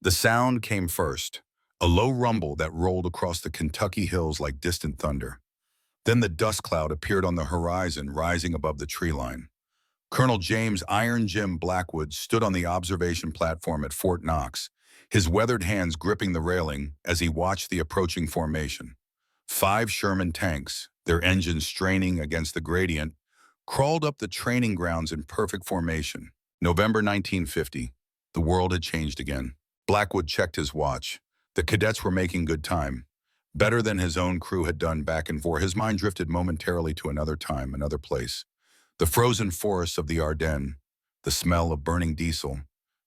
The sound came first, a low rumble that rolled across the Kentucky hills like distant thunder. Then the dust cloud appeared on the horizon, rising above the tree line. Colonel James Iron Jim Blackwood stood on the observation platform at Fort Knox, his weathered hands gripping the railing as he watched the approaching formation. 5 Sherman tanks, their engines straining against the gradient, crawled up the training grounds in perfect formation. November 1950. The world had changed again. Blackwood checked his watch. The cadets were making good time. Better than his own crew had done back and forth. His mind drifted momentarily to another time, another place. The frozen forests of the Ardennes, the smell of burning diesel,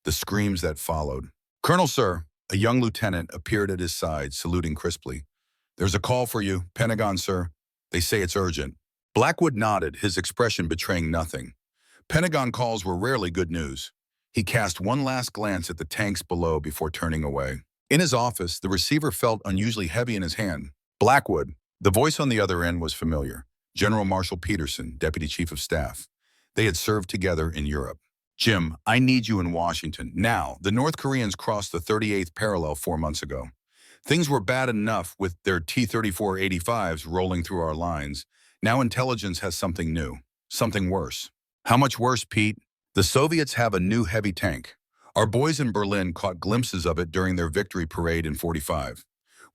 the screams that followed. "Colonel, sir," a young lieutenant appeared at his side, saluting crisply. "There's a call for you, Pentagon, sir. They say it's urgent." Blackwood nodded, his expression betraying nothing. Pentagon calls were rarely good news. He cast one last glance at the tanks below before turning away. In his office, the receiver felt unusually heavy in his hand. Blackwood. The voice on the other end was familiar. General Marshal Peterson, Deputy Chief of Staff. They had served together in Europe. "Jim, I need you in Washington. Now, the North Koreans crossed the 38th parallel 4 months ago. Things were bad enough with their T-34-85s rolling through our lines. Now intelligence has something new, something worse." "How much worse, Pete?" "The Soviets have a new heavy tank. Our boys in Berlin caught glimpses of it during their victory parade in '45.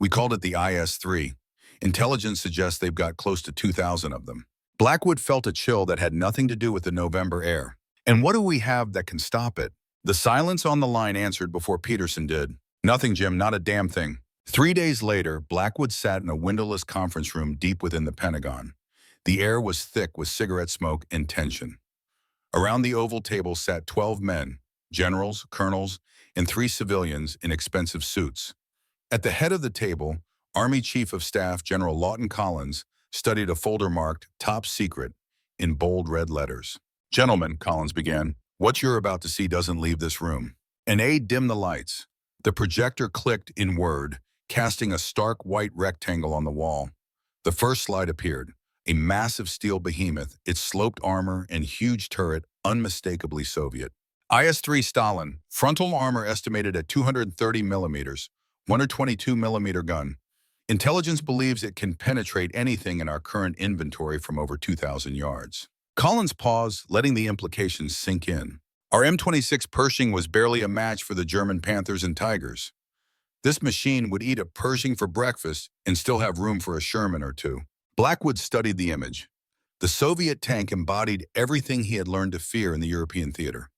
We called it the IS-3. Intelligence suggests they've got close to 2,000 of them." Blackwood felt a chill that had nothing to do with the November air. "And what do we have that can stop it?" The silence on the line answered before Peterson did. "Nothing, Jim, not a damn thing." 3 days later, Blackwood sat in a windowless conference room deep within the Pentagon. The air was thick with cigarette smoke and tension. Around the oval table sat 12 men, generals, colonels, and 3 civilians in expensive suits. At the head of the table, Army Chief of Staff General Lawton Collins studied a folder marked "Top Secret" in bold red letters. "Gentlemen," Collins began, "what you're about to see doesn't leave this room." An aide dimmed the lights. The projector clicked in Word, casting a stark white rectangle on the wall. The first slide appeared. A massive steel behemoth, its sloped armor and huge turret unmistakably Soviet. IS-3 Stalin, frontal armor estimated at 230 millimeters, 122 millimeter gun. Intelligence believes it can penetrate anything in our current inventory from over 2,000 yards. Collins paused, letting the implications sink in. Our M26 Pershing was barely a match for the German Panthers and Tigers. This machine would eat a Pershing for breakfast and still have room for a Sherman or two. Blackwood studied the image. The Soviet tank embodied everything he had learned to fear in the European theater.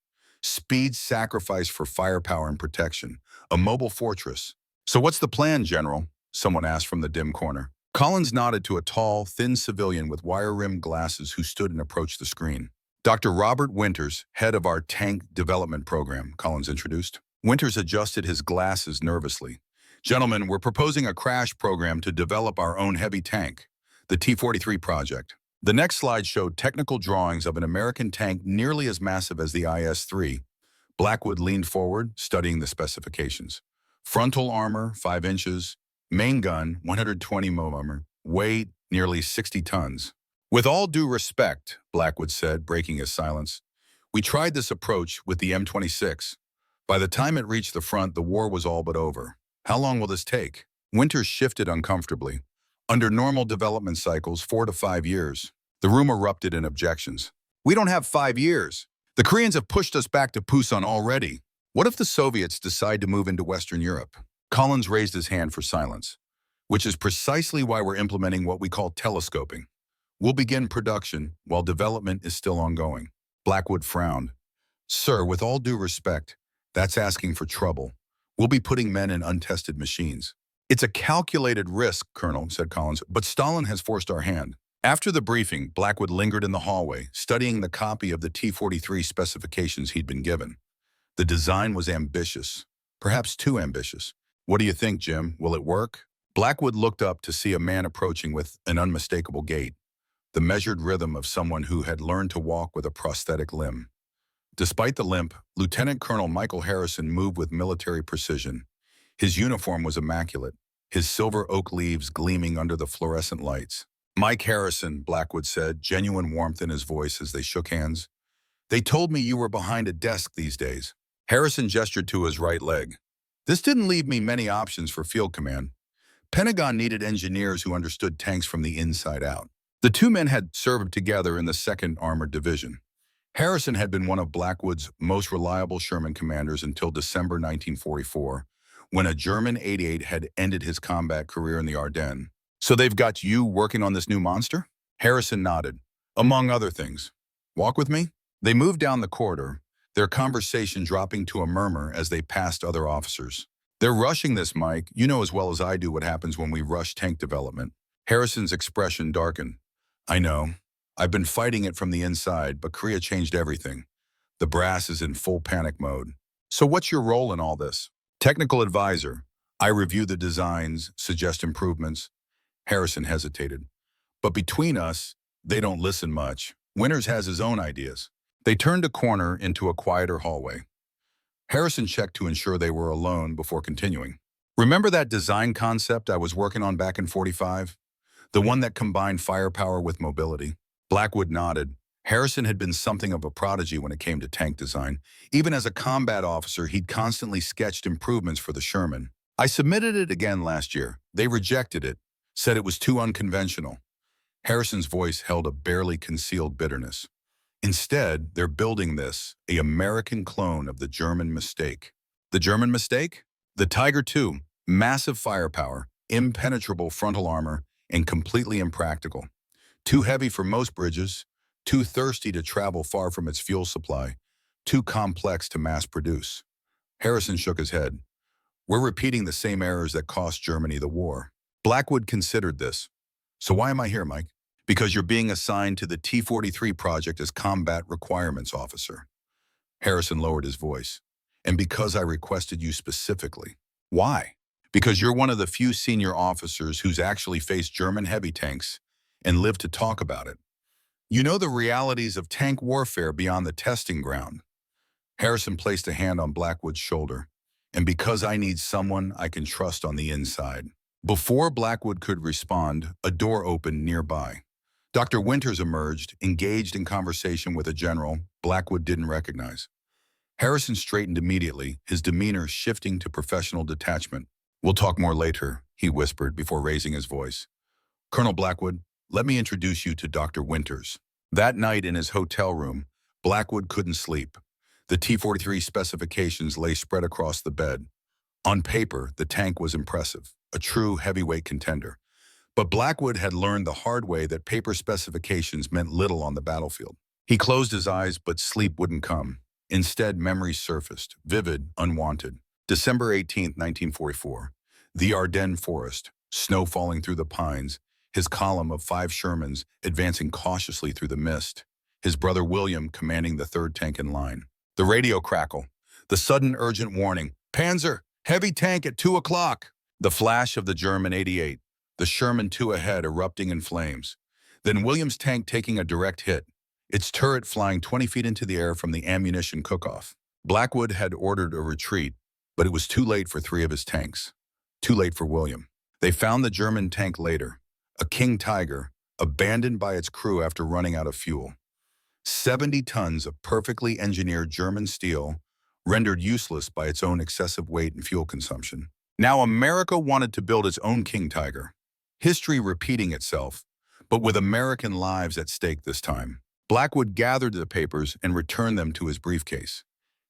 Speed sacrificed for firepower and protection. A mobile fortress. "So what's the plan, General?" someone asked from the dim corner. Collins nodded to a tall, thin civilian with wire-rimmed glasses who stood and approached the screen. "Dr. Robert Winters, head of our tank development program," Collins introduced. Winters adjusted his glasses nervously. "Gentlemen, we're proposing a crash program to develop our own heavy tank, the T-43 project." The next slide showed technical drawings of an American tank nearly as massive as the IS-3. Blackwood leaned forward, studying the specifications. Frontal armor, 5 inches. Main gun, 120 mm. Weight, nearly 60 tons. "With all due respect," Blackwood said, breaking his silence, "we tried this approach with the M26. By the time it reached the front, the war was all but over. How long will this take?" Winters shifted uncomfortably. "Under normal development cycles, 4 to 5 years. The room erupted in objections. "We don't have 5 years. The Koreans have pushed us back to Pusan already. What if the Soviets decide to move into Western Europe?" Collins raised his hand for silence. "Which is precisely why we're implementing what we call telescoping. We'll begin production while development is still ongoing." Blackwood frowned. "Sir, with all due respect, that's asking for trouble. We'll be putting men in untested machines." "It's a calculated risk, Colonel," said Collins, "but Stalin has forced our hand." After the briefing, Blackwood lingered in the hallway, studying the copy of the T-43 specifications he'd been given. The design was ambitious, perhaps too ambitious. "What do you think, Jim? Will it work?" Blackwood looked up to see a man approaching with an unmistakable gait, the measured rhythm of someone who had learned to walk with a prosthetic limb. Despite the limp, Lieutenant Colonel Michael Harrison moved with military precision. His uniform was immaculate, his silver oak leaves gleaming under the fluorescent lights. "Mike Harrison," Blackwood said, genuine warmth in his voice as they shook hands. "They told me you were behind a desk these days." Harrison gestured to his right leg. This didn't leave me many options for field command. Pentagon needed engineers who understood tanks from the inside out. The two men had served together in the 2nd Armored Division. Harrison had been one of Blackwood's most reliable Sherman commanders until December 1944, when a German 88 had ended his combat career in the Ardennes. "So they've got you working on this new monster?" Harrison nodded. "Among other things. Walk with me?" They moved down the corridor, their conversation dropping to a murmur as they passed other officers. "They're rushing this, Mike. You know as well as I do what happens when we rush tank development." Harrison's expression darkened. "I know. I've been fighting it from the inside, but Korea changed everything. The brass is in full panic mode." "So what's your role in all this?" "Technical advisor. I review the designs, suggest improvements." Harrison hesitated. "But between us, they don't listen much. Winters has his own ideas." They turned a corner into a quieter hallway. Harrison checked to ensure they were alone before continuing. "Remember that design concept I was working on back in '45? The one that combined firepower with mobility?" Blackwood nodded. Harrison had been something of a prodigy when it came to tank design. Even as a combat officer, he'd constantly sketched improvements for the Sherman. "I submitted it again last year. They rejected it, said it was too unconventional." Harrison's voice held a barely concealed bitterness. "Instead, they're building this, a American clone of the German mistake." "The German mistake?" "The Tiger II, massive firepower, impenetrable frontal armor, and completely impractical. Too heavy for most bridges, too thirsty to travel far from its fuel supply, too complex to mass produce." Harrison shook his head. "We're repeating the same errors that cost Germany the war." Blackwood considered this. "So why am I here, Mike?" "Because you're being assigned to the T-43 project as Combat Requirements Officer." Harrison lowered his voice. "And because I requested you specifically." "Why?" "Because you're one of the few senior officers who's actually faced German heavy tanks and lived to talk about it. You know the realities of tank warfare beyond the testing ground." Harrison placed a hand on Blackwood's shoulder. "And because I need someone I can trust on the inside." Before Blackwood could respond, a door opened nearby. Dr. Winters emerged, engaged in conversation with a general Blackwood didn't recognize. Harrison straightened immediately, his demeanor shifting to professional detachment. "We'll talk more later," he whispered before raising his voice. "Colonel Blackwood, let me introduce you to Dr. Winters." That night in his hotel room, Blackwood couldn't sleep. The T-43 specifications lay spread across the bed. On paper, the tank was impressive, a true heavyweight contender. But Blackwood had learned the hard way that paper specifications meant little on the battlefield. He closed his eyes, but sleep wouldn't come. Instead, memories surfaced, vivid, unwanted. December 18, 1944. The Ardennes forest, snow falling through the pines, his column of 5 Shermans advancing cautiously through the mist, his brother William commanding the 3rd tank in line. The radio crackle, the sudden urgent warning, "Panzer, heavy tank at 2 o'clock." The flash of the German 88, the Sherman 2 ahead erupting in flames. Then Williams' tank taking a direct hit, its turret flying 20 feet into the air from the ammunition cook-off. Blackwood had ordered a retreat, but it was too late for 3 of his tanks. Too late for William. They found the German tank later, a King Tiger, abandoned by its crew after running out of fuel. 70 tons of perfectly engineered German steel, rendered useless by its own excessive weight and fuel consumption. Now America wanted to build its own King Tiger. History repeating itself, but with American lives at stake this time. Blackwood gathered the papers and returned them to his briefcase.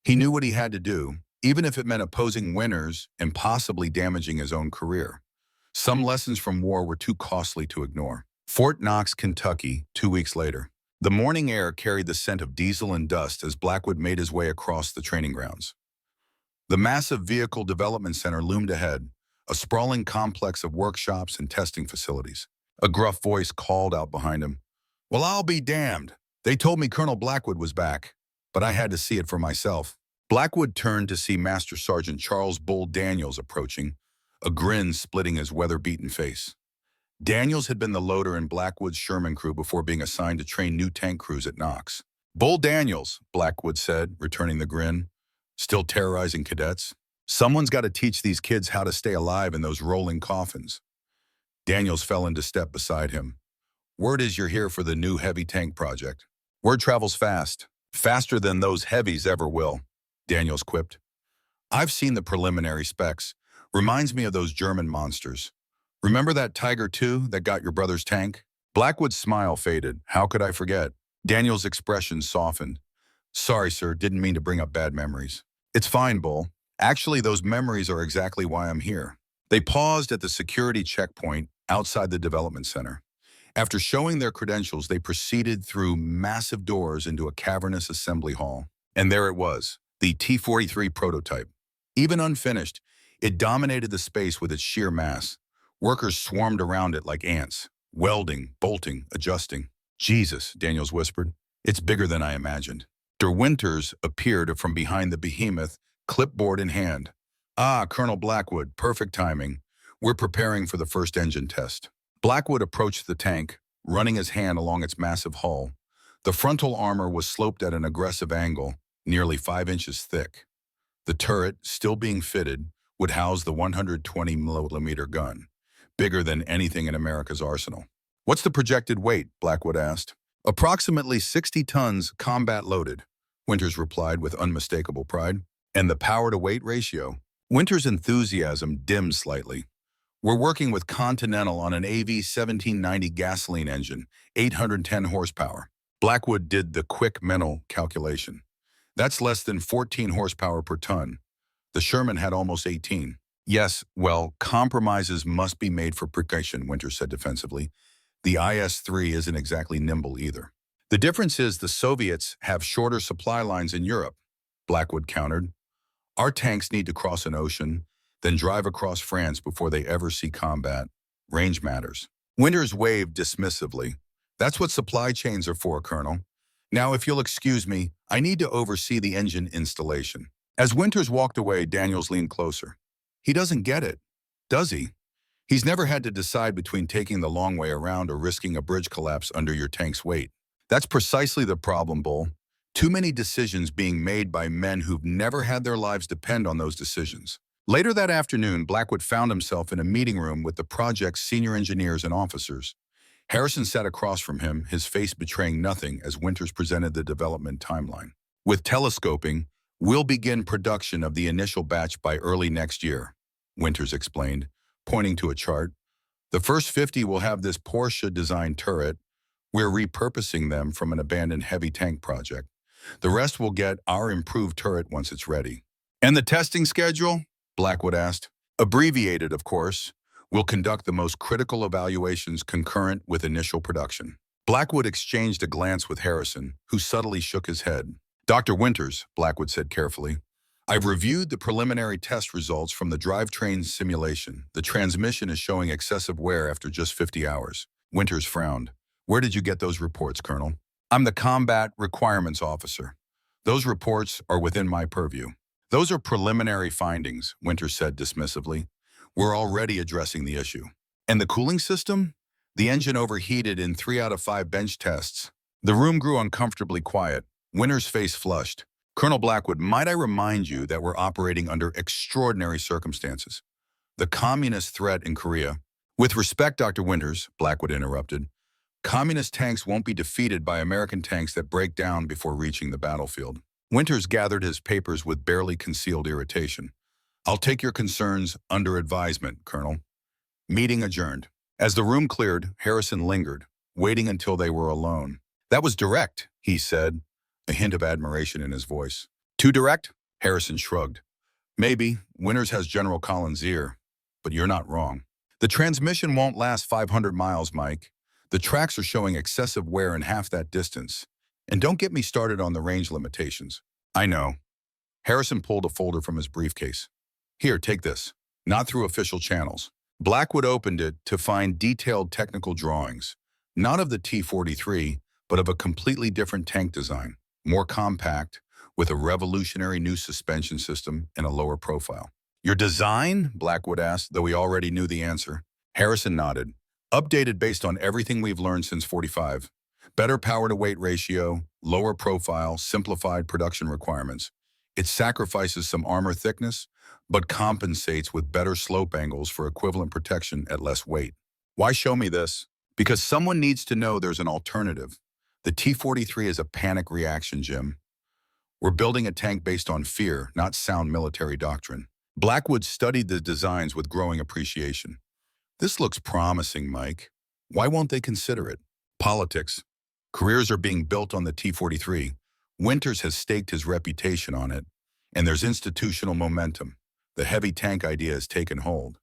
He knew what he had to do, even if it meant opposing Winters and possibly damaging his own career. Some lessons from war were too costly to ignore. Fort Knox, Kentucky, 2 weeks later. The morning air carried the scent of diesel and dust as Blackwood made his way across the training grounds. The massive vehicle development center loomed ahead, a sprawling complex of workshops and testing facilities. A gruff voice called out behind him, "Well, I'll be damned. They told me Colonel Blackwood was back, but I had to see it for myself." Blackwood turned to see Master Sergeant Charles Bull Daniels approaching, a grin splitting his weather-beaten face. Daniels had been the loader in Blackwood's Sherman crew before being assigned to train new tank crews at Knox. "Bull Daniels," Blackwood said, returning the grin. "Still terrorizing cadets? Someone's got to teach these kids how to stay alive in those rolling coffins." Daniels fell into step beside him. "Word is you're here for the new heavy tank project." "Word travels fast. Faster than those heavies ever will," Daniels quipped. I've seen the preliminary specs. Reminds me of those German monsters. Remember that Tiger II that got your brother's tank? Blackwood's smile faded. How could I forget? Daniel's expression softened. Sorry, sir, didn't mean to bring up bad memories. It's fine, Bull. Actually, those memories are exactly why I'm here. They paused at the security checkpoint outside the development center. After showing their credentials, they proceeded through massive doors into a cavernous assembly hall. And there it was, the T-43 prototype. Even unfinished, it dominated the space with its sheer mass. Workers swarmed around it like ants, welding, bolting, adjusting. Jesus, Daniels whispered. It's bigger than I imagined. Dr. Winters appeared from behind the behemoth, clipboard in hand. Ah, Colonel Blackwood, perfect timing. We're preparing for the first engine test. Blackwood approached the tank, running his hand along its massive hull. The frontal armor was sloped at an aggressive angle, nearly 5 inches thick. The turret, still being fitted, would house the 120mm gun, bigger than anything in America's arsenal. What's the projected weight? Blackwood asked. Approximately 60 tons combat loaded, Winters replied with unmistakable pride. And the power-to-weight ratio? Winters' enthusiasm dimmed slightly. We're working with Continental on an AV-1790 gasoline engine, 810 horsepower. Blackwood did the quick mental calculation. That's less than 14 horsepower per ton. The Sherman had almost 18. Yes, well, compromises must be made for precaution, Winters said defensively. The IS-3 isn't exactly nimble either. The difference is the Soviets have shorter supply lines in Europe, Blackwood countered. Our tanks need to cross an ocean, then drive across France before they ever see combat. Range matters. Winters waved dismissively. That's what supply chains are for, Colonel. Now, if you'll excuse me, I need to oversee the engine installation. As Winters walked away, Daniels leaned closer. He doesn't get it, does he? He's never had to decide between taking the long way around or risking a bridge collapse under your tank's weight. That's precisely the problem, Bull. Too many decisions being made by men who've never had their lives depend on those decisions. Later that afternoon, Blackwood found himself in a meeting room with the project's senior engineers and officers. Harrison sat across from him, his face betraying nothing as Winters presented the development timeline. With telescoping, we'll begin production of the initial batch by early next year, Winters explained, pointing to a chart. The first 50 will have this Porsche-designed turret. We're repurposing them from an abandoned heavy tank project. The rest will get our improved turret once it's ready. And the testing schedule? Blackwood asked. Abbreviated, of course. We'll conduct the most critical evaluations concurrent with initial production. Blackwood exchanged a glance with Harrison, who subtly shook his head. Dr. Winters, Blackwood said carefully, I've reviewed the preliminary test results from the drivetrain simulation. The transmission is showing excessive wear after just 50 hours. Winters frowned. Where did you get those reports, Colonel? I'm the Combat Requirements Officer. Those reports are within my purview. Those are preliminary findings, Winters said dismissively. We're already addressing the issue. And the cooling system? The engine overheated in 3 out of 5 bench tests. The room grew uncomfortably quiet. Winters' face flushed. Colonel Blackwood, might I remind you that we're operating under extraordinary circumstances. The communist threat in Korea. With respect, Dr. Winters, Blackwood interrupted, communist tanks won't be defeated by American tanks that break down before reaching the battlefield. Winters gathered his papers with barely concealed irritation. I'll take your concerns under advisement, Colonel. Meeting adjourned. As the room cleared, Harrison lingered, waiting until they were alone. That was direct, he said, a hint of admiration in his voice. Too direct? Harrison shrugged. Maybe. Winters has General Collins' ear. But you're not wrong. The transmission won't last 500 miles, Mike. The tracks are showing excessive wear in half that distance. And don't get me started on the range limitations. I know. Harrison pulled a folder from his briefcase. Here, take this. Not through official channels. Blackwood opened it to find detailed technical drawings. Not of the T-43, but of a completely different tank design. More compact, with a revolutionary new suspension system and a lower profile. Your design? Blackwood asked, though he already knew the answer. Harrison nodded. Updated based on everything we've learned since 45. Better power-to-weight ratio, lower profile, simplified production requirements. It sacrifices some armor thickness, but compensates with better slope angles for equivalent protection at less weight. Why show me this? Because someone needs to know there's an alternative. The T-43 is a panic reaction, Jim. We're building a tank based on fear, not sound military doctrine. Blackwood studied the designs with growing appreciation. This looks promising, Mike. Why won't they consider it? Politics. Careers are being built on the T-43. Winters has staked his reputation on it, and there's institutional momentum. The heavy tank idea has taken hold.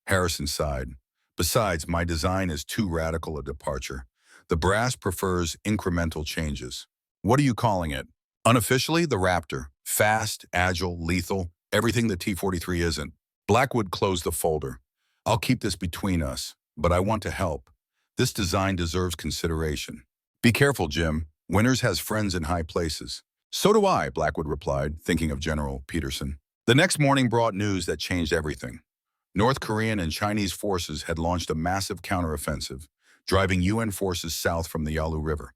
Harrison sighed. Besides, my design is too radical a departure. The brass prefers incremental changes. What are you calling it? Unofficially, the Raptor. Fast, agile, lethal, everything the T-43 isn't. Blackwood closed the folder. I'll keep this between us, but I want to help. This design deserves consideration. Be careful, Jim. Winters has friends in high places. So do I, Blackwood replied, thinking of General Peterson. The next morning brought news that changed everything. North Korean and Chinese forces had launched a massive counteroffensive, driving UN forces south from the Yalu River.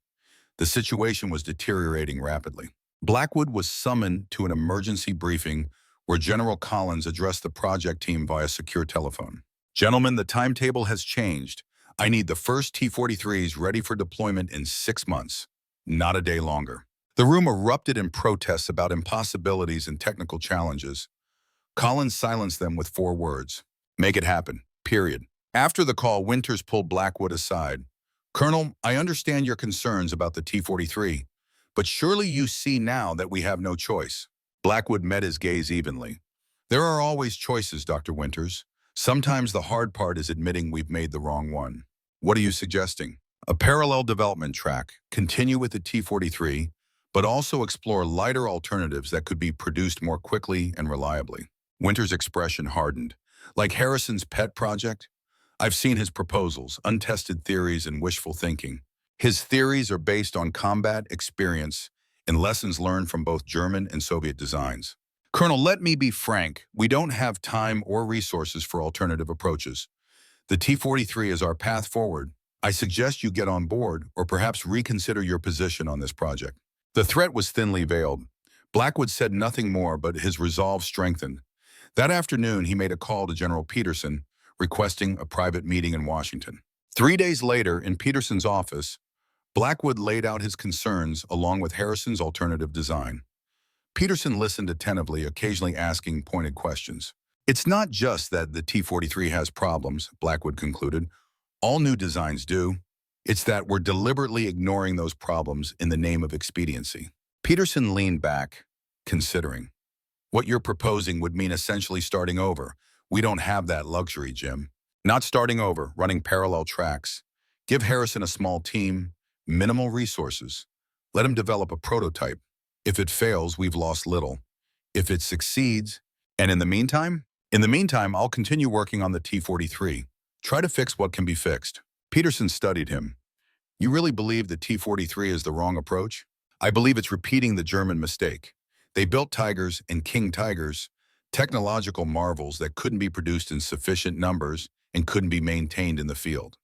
The situation was deteriorating rapidly. Blackwood was summoned to an emergency briefing where General Collins addressed the project team via secure telephone. Gentlemen, the timetable has changed. I need the first T-43s ready for deployment in 6 months, not a day longer. The room erupted in protests about impossibilities and technical challenges. Collins silenced them with 4 words. Make it happen, period. After the call, Winters pulled Blackwood aside. Colonel, I understand your concerns about the T-43, but surely you see now that we have no choice. Blackwood met his gaze evenly. There are always choices, Dr. Winters. Sometimes the hard part is admitting we've made the wrong one. What are you suggesting? A parallel development track. Continue with the T-43, but also explore lighter alternatives that could be produced more quickly and reliably. Winters' expression hardened. Like Harrison's pet project? I've seen his proposals, untested theories, and wishful thinking. His theories are based on combat experience and lessons learned from both German and Soviet designs. Colonel, let me be frank. We don't have time or resources for alternative approaches. The T-43 is our path forward. I suggest you get on board or perhaps reconsider your position on this project. The threat was thinly veiled. Blackwood said nothing more, but his resolve strengthened. That afternoon, he made a call to General Peterson, requesting a private meeting in Washington. 3 days later, in Peterson's office, Blackwood laid out his concerns along with Harrison's alternative design. Peterson listened attentively, occasionally asking pointed questions. It's not just that the T-43 has problems, Blackwood concluded. All new designs do. It's that we're deliberately ignoring those problems in the name of expediency. Peterson leaned back, considering. What you're proposing would mean essentially starting over. We don't have that luxury, Jim. Not starting over, running parallel tracks. Give Harrison a small team, minimal resources. Let him develop a prototype. If it fails, we've lost little. If it succeeds, and in the meantime, I'll continue working on the T-43. Try to fix what can be fixed. Peterson studied him. You really believe the T-43 is the wrong approach? I believe it's repeating the German mistake. They built Tigers and King Tigers, technological marvels that couldn't be produced in sufficient numbers and couldn't be maintained in the field.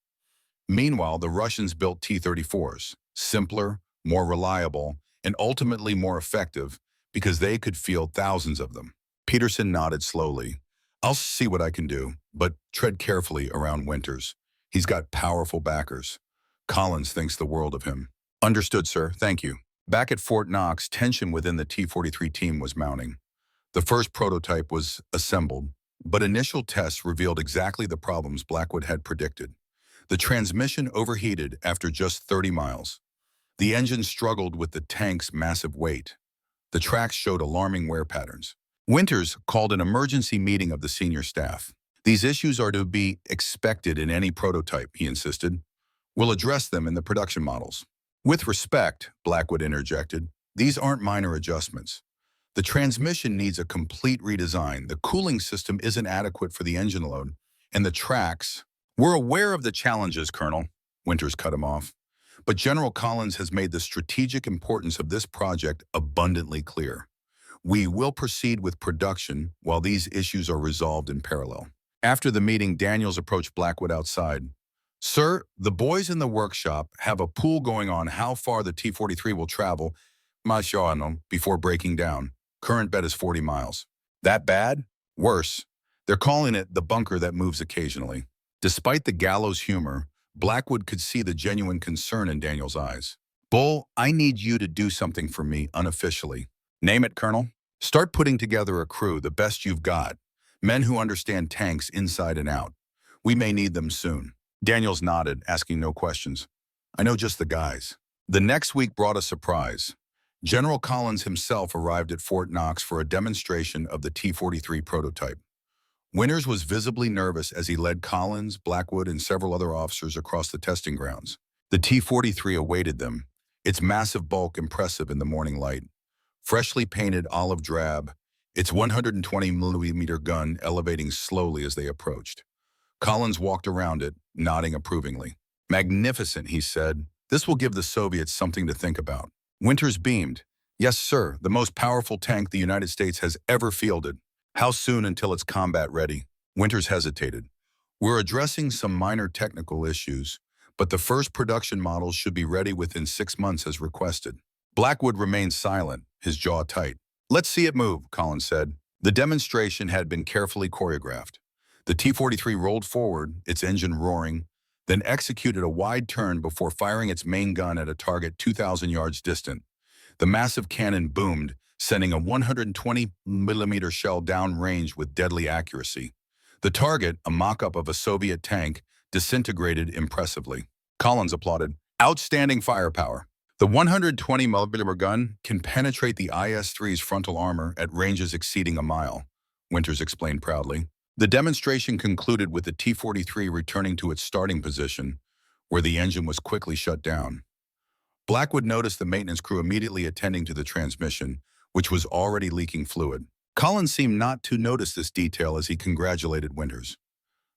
Meanwhile, the Russians built T-34s, simpler, more reliable, and ultimately more effective because they could field thousands of them. Peterson nodded slowly. I'll see what I can do, but tread carefully around Winters. He's got powerful backers. Collins thinks the world of him. Understood, sir. Thank you. Back at Fort Knox, tension within the T-43 team was mounting. The first prototype was assembled, but initial tests revealed exactly the problems Blackwood had predicted. The transmission overheated after just 30 miles. The engine struggled with the tank's massive weight. The tracks showed alarming wear patterns. Winters called an emergency meeting of the senior staff. These issues are to be expected in any prototype, he insisted. We'll address them in the production models. With respect, Blackwood interjected, these aren't minor adjustments. The transmission needs a complete redesign. The cooling system isn't adequate for the engine load, and the tracks. We're aware of the challenges, Colonel, Winters cut him off. But General Collins has made the strategic importance of this project abundantly clear. We will proceed with production while these issues are resolved in parallel. After the meeting, Daniels approached Blackwood outside. Sir, the boys in the workshop have a pool going on how far the T-43 will travel before breaking down. Current bet is 40 miles. That bad? Worse. They're calling it the bunker that moves occasionally. Despite the gallows humor, Blackwood could see the genuine concern in Daniel's eyes. Bull, I need you to do something for me unofficially. Name it, Colonel. Start putting together a crew, the best you've got. Men who understand tanks inside and out. We may need them soon. Daniels nodded, asking no questions. I know just the guys. The next week brought a surprise. General Collins himself arrived at Fort Knox for a demonstration of the T-43 prototype. Winters was visibly nervous as he led Collins, Blackwood, and several other officers across the testing grounds. The T-43 awaited them, its massive bulk impressive in the morning light. Freshly painted olive drab, its 120mm gun elevating slowly as they approached. Collins walked around it, nodding approvingly. Magnificent, he said. This will give the Soviets something to think about. Winters beamed. Yes, sir, the most powerful tank the United States has ever fielded. How soon until it's combat ready? Winters hesitated. We're addressing some minor technical issues, but the first production models should be ready within 6 months as requested. Blackwood remained silent, his jaw tight. Let's see it move, Collins said. The demonstration had been carefully choreographed. The T-43 rolled forward, its engine roaring, then executed a wide turn before firing its main gun at a target 2,000 yards distant. The massive cannon boomed, sending a 120mm shell downrange with deadly accuracy. The target, a mock-up of a Soviet tank, disintegrated impressively. Collins applauded. Outstanding firepower. The 120mm gun can penetrate the IS-3's frontal armor at ranges exceeding a mile, Winters explained proudly. The demonstration concluded with the T-43 returning to its starting position, where the engine was quickly shut down. Blackwood noticed the maintenance crew immediately attending to the transmission, which was already leaking fluid. Collins seemed not to notice this detail as he congratulated Winters.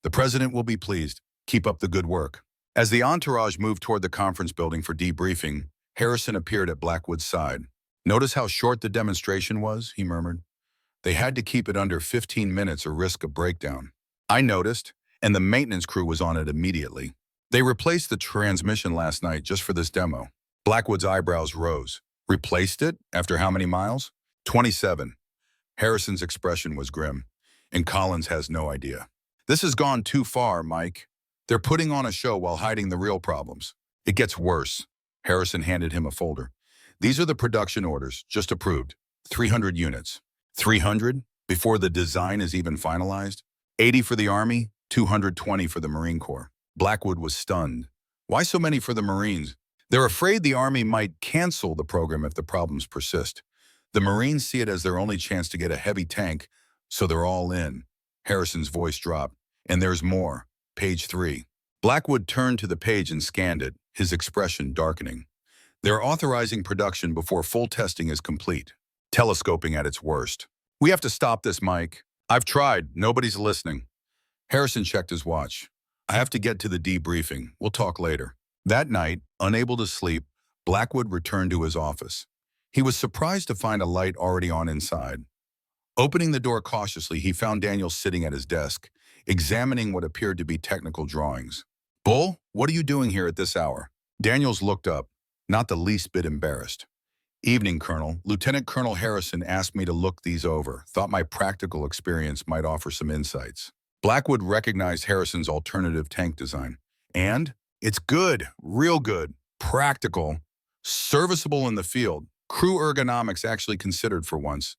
The president will be pleased. Keep up the good work. As the entourage moved toward the conference building for debriefing, Harrison appeared at Blackwood's side. Notice how short the demonstration was, he murmured. They had to keep it under 15 minutes or risk a breakdown. I noticed, and the maintenance crew was on it immediately. They replaced the transmission last night just for this demo. Blackwood's eyebrows rose. Replaced it? After how many miles? 27. Harrison's expression was grim, and Collins has no idea. This has gone too far, Mike. They're putting on a show while hiding the real problems. It gets worse. Harrison handed him a folder. These are the production orders, just approved. 300 units. 300? Before the design is even finalized? 80 for the Army, 220 for the Marine Corps. Blackwood was stunned. Why so many for the Marines? They're afraid the Army might cancel the program if the problems persist. The Marines see it as their only chance to get a heavy tank, so they're all in. Harrison's voice dropped. And there's more. Page 3. Blackwood turned to the page and scanned it, his expression darkening. They're authorizing production before full testing is complete. Telescoping at its worst. We have to stop this, Mike. I've tried. Nobody's listening. Harrison checked his watch. I have to get to the debriefing. We'll talk later. That night, unable to sleep, Blackwood returned to his office. He was surprised to find a light already on inside. Opening the door cautiously, he found Daniel sitting at his desk, examining what appeared to be technical drawings. Bull, what are you doing here at this hour? Daniels looked up, not the least bit embarrassed. Evening, Colonel. Lieutenant Colonel Harrison asked me to look these over, thought my practical experience might offer some insights. Blackwood recognized Harrison's alternative tank design. And? It's good, real good, practical, serviceable in the field. Crew ergonomics actually considered for once.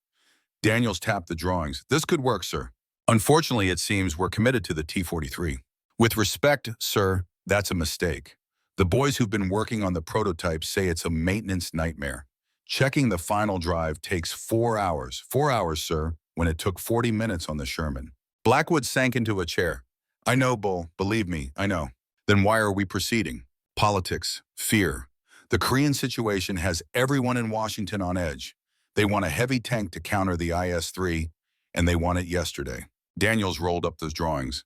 Daniels tapped the drawings. This could work, sir. Unfortunately, it seems we're committed to the T-43. With respect, sir, that's a mistake. The boys who've been working on the prototype say it's a maintenance nightmare. Checking the final drive takes 4 hours. 4 hours, sir, when it took 40 minutes on the Sherman. Blackwood sank into a chair. I know, Bull. Believe me, I know. Then why are we proceeding? Politics. Fear. The Korean situation has everyone in Washington on edge. They want a heavy tank to counter the IS-3, and they want it yesterday. Daniels rolled up those drawings.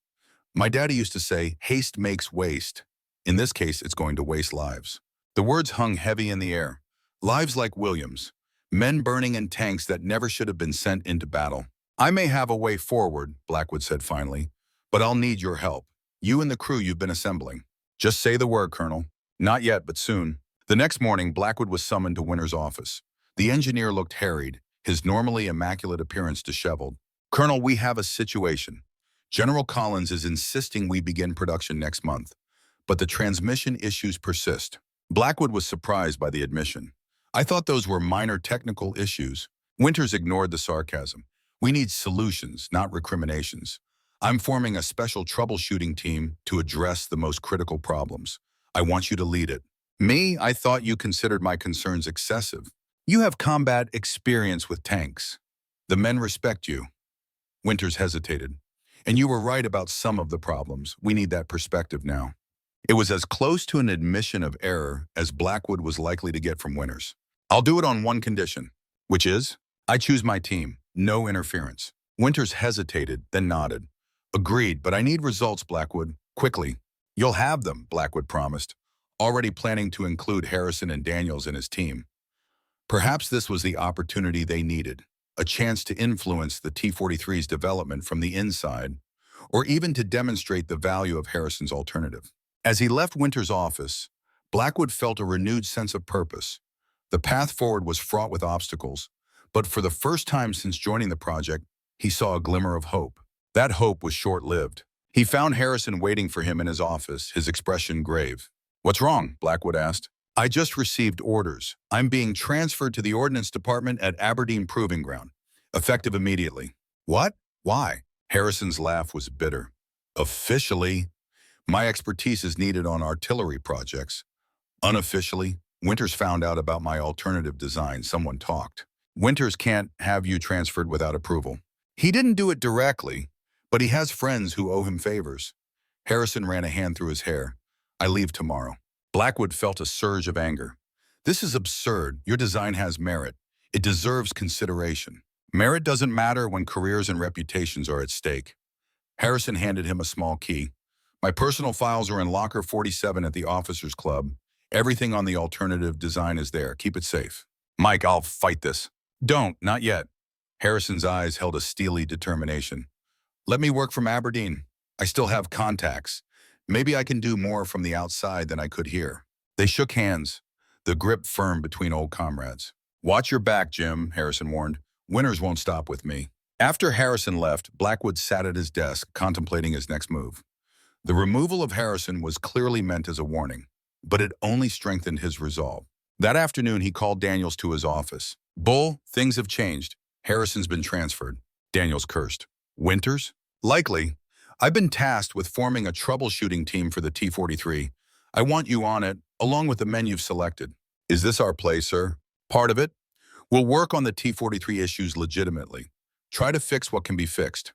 My daddy used to say, haste makes waste. In this case, it's going to waste lives. The words hung heavy in the air. Lives like Williams. Men burning in tanks that never should have been sent into battle. I may have a way forward, Blackwood said finally, but I'll need your help. You and the crew you've been assembling. Just say the word, Colonel. Not yet, but soon. The next morning, Blackwood was summoned to Winter's office. The engineer looked harried, his normally immaculate appearance disheveled. Colonel, we have a situation. General Collins is insisting we begin production next month, but the transmission issues persist. Blackwood was surprised by the admission. I thought those were minor technical issues. Winters ignored the sarcasm. We need solutions, not recriminations. I'm forming a special troubleshooting team to address the most critical problems. I want you to lead it. Me? I thought you considered my concerns excessive. You have combat experience with tanks. The men respect you. Winters hesitated. And you were right about some of the problems. We need that perspective now. It was as close to an admission of error as Blackwood was likely to get from Winters. I'll do it on one condition, which is, I choose my team, no interference. Winters hesitated, then nodded. Agreed, but I need results, Blackwood. Quickly. You'll have them, Blackwood promised, already planning to include Harrison and Daniels in his team. Perhaps this was the opportunity they needed, a chance to influence the T-43's development from the inside, or even to demonstrate the value of Harrison's alternative. As he left Winters' office, Blackwood felt a renewed sense of purpose. The path forward was fraught with obstacles, but for the first time since joining the project, he saw a glimmer of hope. That hope was short-lived. He found Harrison waiting for him in his office, his expression grave. "What's wrong?" Blackwood asked. "I just received orders. I'm being transferred to the Ordnance Department at Aberdeen Proving Ground, effective immediately." "What? Why?" Harrison's laugh was bitter. "Officially, my expertise is needed on artillery projects. Unofficially, Winters found out about my alternative design. Someone talked. Winters can't have you transferred without approval. He didn't do it directly, but he has friends who owe him favors." Harrison ran a hand through his hair. "I leave tomorrow." Blackwood felt a surge of anger. "This is absurd. Your design has merit. It deserves consideration. Merit doesn't matter when careers and reputations are at stake." Harrison handed him a small key. "My personal files are in locker 47 at the Officers Club. Everything on the alternative design is there. Keep it safe." "Mike, I'll fight this." "Don't, not yet." Harrison's eyes held a steely determination. "Let me work from Aberdeen. I still have contacts. Maybe I can do more from the outside than I could here." They shook hands, the grip firm between old comrades. "Watch your back, Jim," Harrison warned. "Winters won't stop with me." After Harrison left, Blackwood sat at his desk, contemplating his next move. The removal of Harrison was clearly meant as a warning, but it only strengthened his resolve. That afternoon, he called Daniels to his office. "Bull, things have changed. Harrison's been transferred." Daniels cursed. "Winters?" "Likely. I've been tasked with forming a troubleshooting team for the T-43. I want you on it, along with the men you've selected." "Is this our play, sir?" "Part of it. We'll work on the T-43 issues legitimately. Try to fix what can be fixed.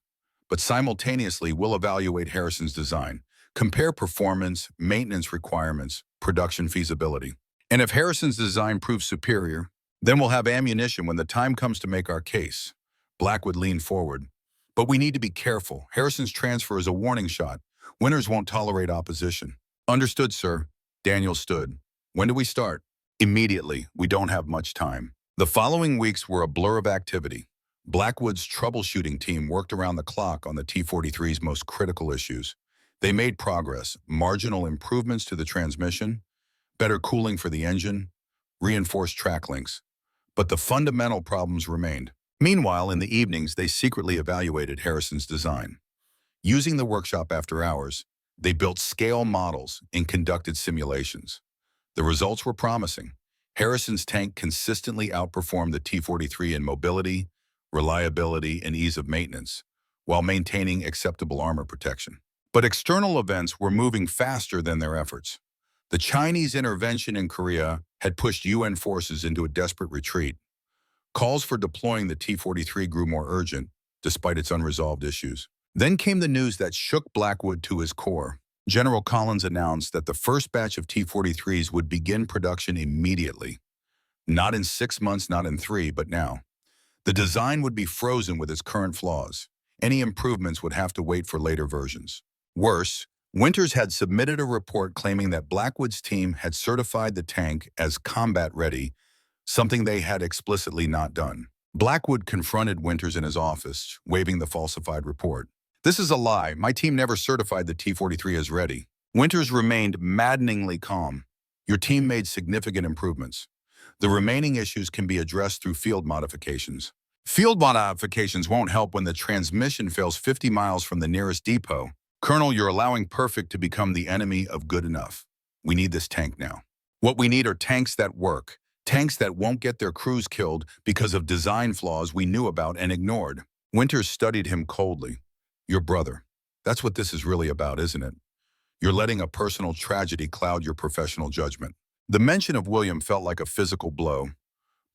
But simultaneously, we'll evaluate Harrison's design, compare performance, maintenance requirements, production feasibility. And if Harrison's design proves superior, then we'll have ammunition when the time comes to make our case." Blackwood leaned forward. "But we need to be careful. Harrison's transfer is a warning shot. Winters won't tolerate opposition." "Understood, sir." Daniel stood. "When do we start?" "Immediately. We don't have much time." The following weeks were a blur of activity. Blackwood's troubleshooting team worked around the clock on the T-43's most critical issues. They made progress, marginal improvements to the transmission, better cooling for the engine, reinforced track links. But the fundamental problems remained. Meanwhile, in the evenings, they secretly evaluated Harrison's design. Using the workshop after hours, they built scale models and conducted simulations. The results were promising. Harrison's tank consistently outperformed the T-43 in mobility, reliability, and ease of maintenance, while maintaining acceptable armor protection. But external events were moving faster than their efforts. The Chinese intervention in Korea had pushed UN forces into a desperate retreat. Calls for deploying the T-43 grew more urgent, despite its unresolved issues. Then came the news that shook Blackwood to his core. General Collins announced that the first batch of T-43s would begin production immediately. Not in 6 months, not in 3, but now. The design would be frozen with its current flaws. Any improvements would have to wait for later versions. Worse, Winters had submitted a report claiming that Blackwood's team had certified the tank as combat-ready, something they had explicitly not done. Blackwood confronted Winters in his office, waving the falsified report. "This is a lie. My team never certified the T-43 as ready." Winters remained maddeningly calm. "Your team made significant improvements. The remaining issues can be addressed through field modifications." "Field modifications won't help when the transmission fails 50 miles from the nearest depot. Colonel, you're allowing perfect to become the enemy of good enough. We need this tank now." "What we need are tanks that work, Tanks that won't get their crews killed because of design flaws we knew about and ignored. Winters studied him coldly. Your brother. That's what this is really about, isn't it? You're letting a personal tragedy cloud your professional judgment. The mention of William felt like a physical blow.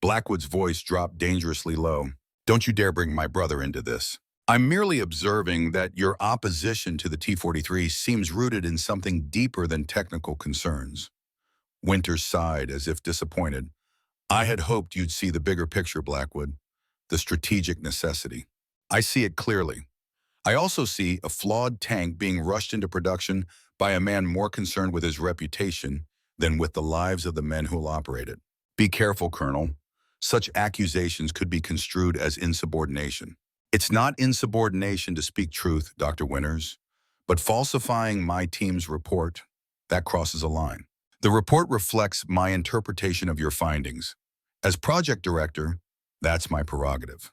Blackwood's voice dropped dangerously low. Don't you dare bring my brother into this. I'm merely observing that your opposition to the T-43 seems rooted in something deeper than technical concerns. Winters sighed as if disappointed. I had hoped you'd see the bigger picture, Blackwood, the strategic necessity. I see it clearly. I also see a flawed tank being rushed into production by a man more concerned with his reputation than with the lives of the men who'll operate it. Be careful, Colonel. Such accusations could be construed as insubordination. It's not insubordination to speak truth, Dr. Winters, but falsifying my team's report, that crosses a line. The report reflects my interpretation of your findings. As project director, that's my prerogative.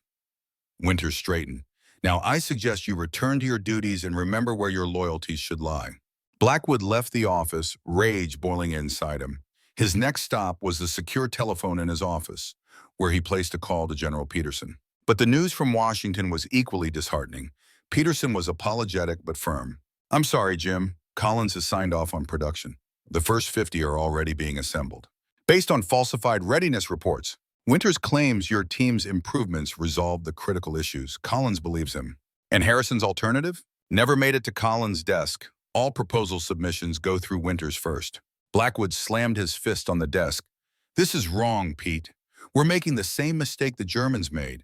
Winters straightened. Now I suggest you return to your duties and remember where your loyalties should lie. Blackwood left the office, rage boiling inside him. His next stop was the secure telephone in his office, where he placed a call to General Peterson. But the news from Washington was equally disheartening. Peterson was apologetic but firm. I'm sorry, Jim. Collins has signed off on production. The first 50 are already being assembled. Based on falsified readiness reports, Winters claims your team's improvements resolved the critical issues. Collins believes him. And Harrison's alternative? Never made it to Collins' desk. All proposal submissions go through Winters first. Blackwood slammed his fist on the desk. This is wrong, Pete. We're making the same mistake the Germans made.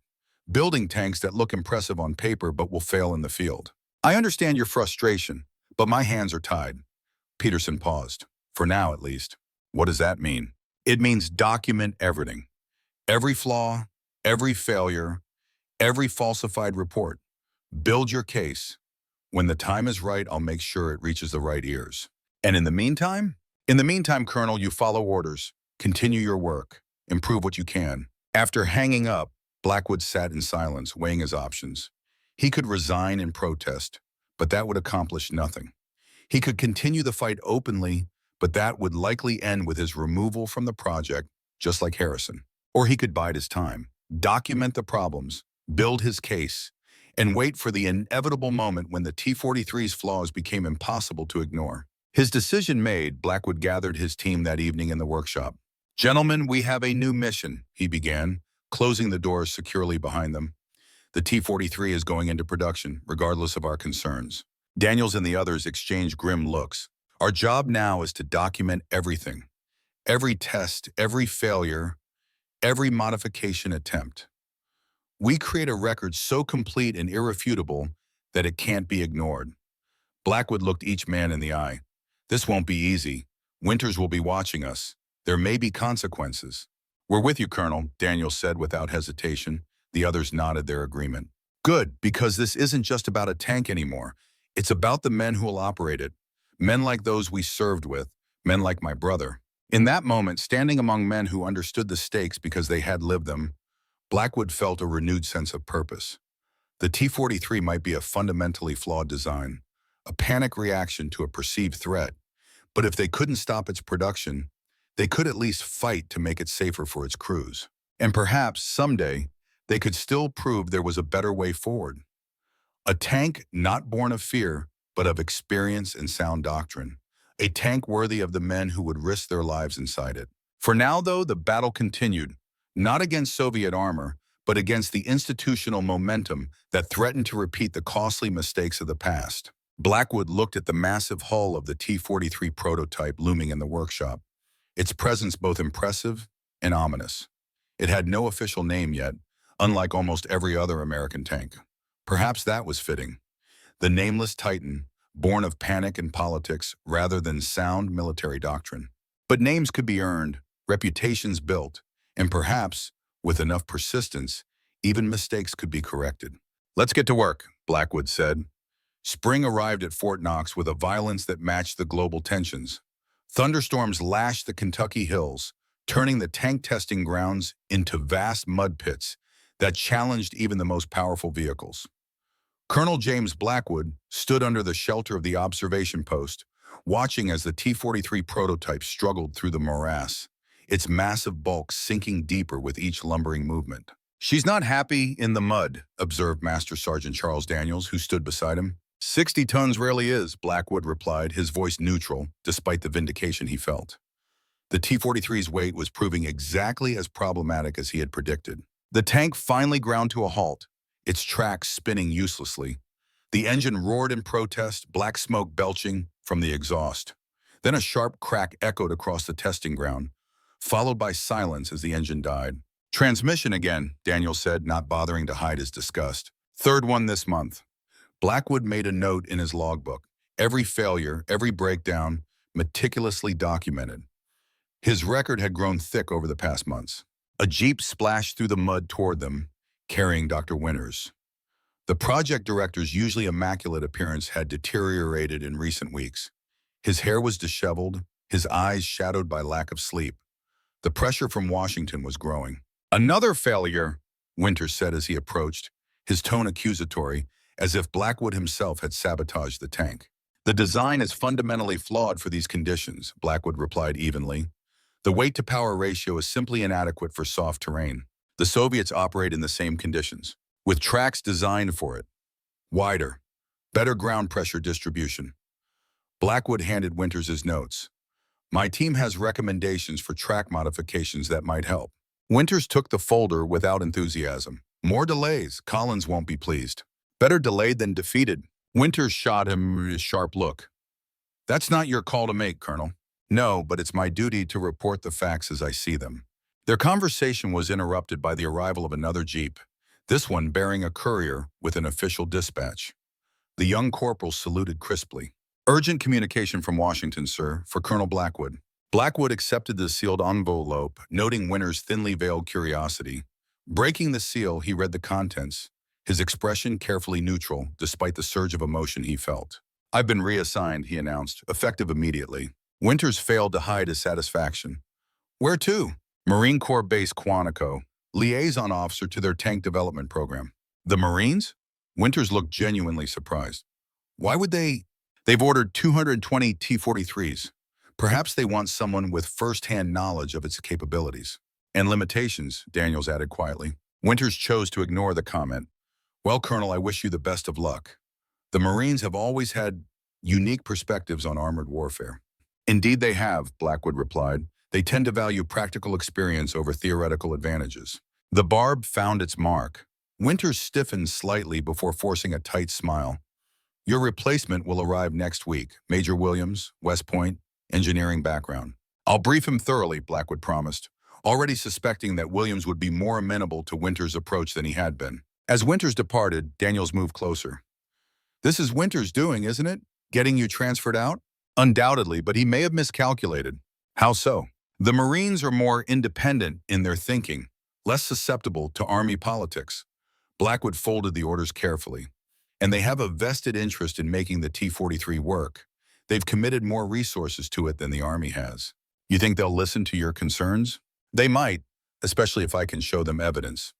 Building tanks that look impressive on paper but will fail in the field. I understand your frustration, but my hands are tied. Peterson paused. For now, at least. What does that mean? It means document everything. Every flaw, every failure, every falsified report. Build your case. When the time is right, I'll make sure it reaches the right ears. And in the meantime? In the meantime, Colonel, you follow orders. Continue your work. Improve what you can. After hanging up, Blackwood sat in silence, weighing his options. He could resign in protest, but that would accomplish nothing. He could continue the fight openly, but that would likely end with his removal from the project, just like Harrison. Or he could bide his time, document the problems, build his case, and wait for the inevitable moment when the T-43's flaws became impossible to ignore. His decision made, Blackwood gathered his team that evening in the workshop. Gentlemen, we have a new mission, he began, closing the doors securely behind them. The T-43 is going into production, regardless of our concerns. Daniels and the others exchanged grim looks. Our job now is to document everything. Every test, every failure, every modification attempt. We create a record so complete and irrefutable that it can't be ignored. Blackwood looked each man in the eye. This won't be easy. Winters will be watching us. There may be consequences. We're with you, Colonel, Daniels said without hesitation. The others nodded their agreement. Good, because this isn't just about a tank anymore. It's about the men who will operate it. Men like those we served with, men like my brother. In that moment, standing among men who understood the stakes because they had lived them, Blackwood felt a renewed sense of purpose. The T-43 might be a fundamentally flawed design, a panic reaction to a perceived threat, but if they couldn't stop its production, they could at least fight to make it safer for its crews. And perhaps, someday, they could still prove there was a better way forward. A tank not born of fear, but of experience and sound doctrine. A tank worthy of the men who would risk their lives inside it. For now, though, the battle continued, not against Soviet armor, but against the institutional momentum that threatened to repeat the costly mistakes of the past. Blackwood looked at the massive hull of the T-43 prototype looming in the workshop, its presence both impressive and ominous. It had no official name yet, unlike almost every other American tank. Perhaps that was fitting. The nameless Titan, born of panic and politics rather than sound military doctrine. But names could be earned, reputations built, and perhaps, with enough persistence, even mistakes could be corrected. Let's get to work, Blackwood said. Spring arrived at Fort Knox with a violence that matched the global tensions. Thunderstorms lashed the Kentucky hills, turning the tank testing grounds into vast mud pits that challenged even the most powerful vehicles. Colonel James Blackwood stood under the shelter of the observation post, watching as the T-43 prototype struggled through the morass, its massive bulk sinking deeper with each lumbering movement. "She's not happy in the mud," observed Master Sergeant Charles Daniels, who stood beside him. "60 tons rarely is," Blackwood replied, his voice neutral, despite the vindication he felt. The T-43's weight was proving exactly as problematic as he had predicted. The tank finally ground to a halt, its tracks spinning uselessly. The engine roared in protest, black smoke belching from the exhaust. Then a sharp crack echoed across the testing ground, followed by silence as the engine died. "Transmission again," Daniel said, not bothering to hide his disgust. "Third one this month." Blackwood made a note in his logbook. Every failure, every breakdown, meticulously documented. His record had grown thick over the past months. A jeep splashed through the mud toward them, carrying Dr. Winters. The project director's usually immaculate appearance had deteriorated in recent weeks. His hair was disheveled, his eyes shadowed by lack of sleep. The pressure from Washington was growing. "Another failure," Winters said as he approached, his tone accusatory, as if Blackwood himself had sabotaged the tank. "The design is fundamentally flawed for these conditions," Blackwood replied evenly. "The weight-to-power ratio is simply inadequate for soft terrain. The Soviets operate in the same conditions, with tracks designed for it. Wider, better ground pressure distribution." Blackwood handed Winters his notes. "My team has recommendations for track modifications that might help." Winters took the folder without enthusiasm. "More delays. Collins won't be pleased." "Better delayed than defeated." Winters shot him a sharp look. "That's not your call to make, Colonel." "No, but it's my duty to report the facts as I see them." Their conversation was interrupted by the arrival of another jeep, this one bearing a courier with an official dispatch. The young corporal saluted crisply. "Urgent communication from Washington, sir, for Colonel Blackwood." Blackwood accepted the sealed envelope, noting Winters' thinly veiled curiosity. Breaking the seal, he read the contents, his expression carefully neutral, despite the surge of emotion he felt. "I've been reassigned," he announced, effective immediately. Winters failed to hide his satisfaction. "Where to?" "Marine Corps Base Quantico, liaison officer to their tank development program." "The Marines?" Winters looked genuinely surprised. "Why would they?" "They've ordered 220 T-43s. Perhaps they want someone with first-hand knowledge of its capabilities." "And limitations," Daniels added quietly. Winters chose to ignore the comment. "Well, Colonel, I wish you the best of luck. The Marines have always had unique perspectives on armored warfare." "Indeed they have," Blackwood replied. "They tend to value practical experience over theoretical advantages." The barb found its mark. Winters stiffened slightly before forcing a tight smile. "Your replacement will arrive next week. Major Williams, West Point, engineering background." "I'll brief him thoroughly," Blackwood promised, already suspecting that Williams would be more amenable to Winters' approach than he had been. As Winters departed, Daniels moved closer. "This is Winters' doing, isn't it? Getting you transferred out?" "Undoubtedly, but he may have miscalculated." "How so?" "The Marines are more independent in their thinking, less susceptible to Army politics." Blackwood folded the orders carefully. "And they have a vested interest in making the T-43 work. They've committed more resources to it than the Army has." "You think they'll listen to your concerns?" "They might, especially if I can show them evidence."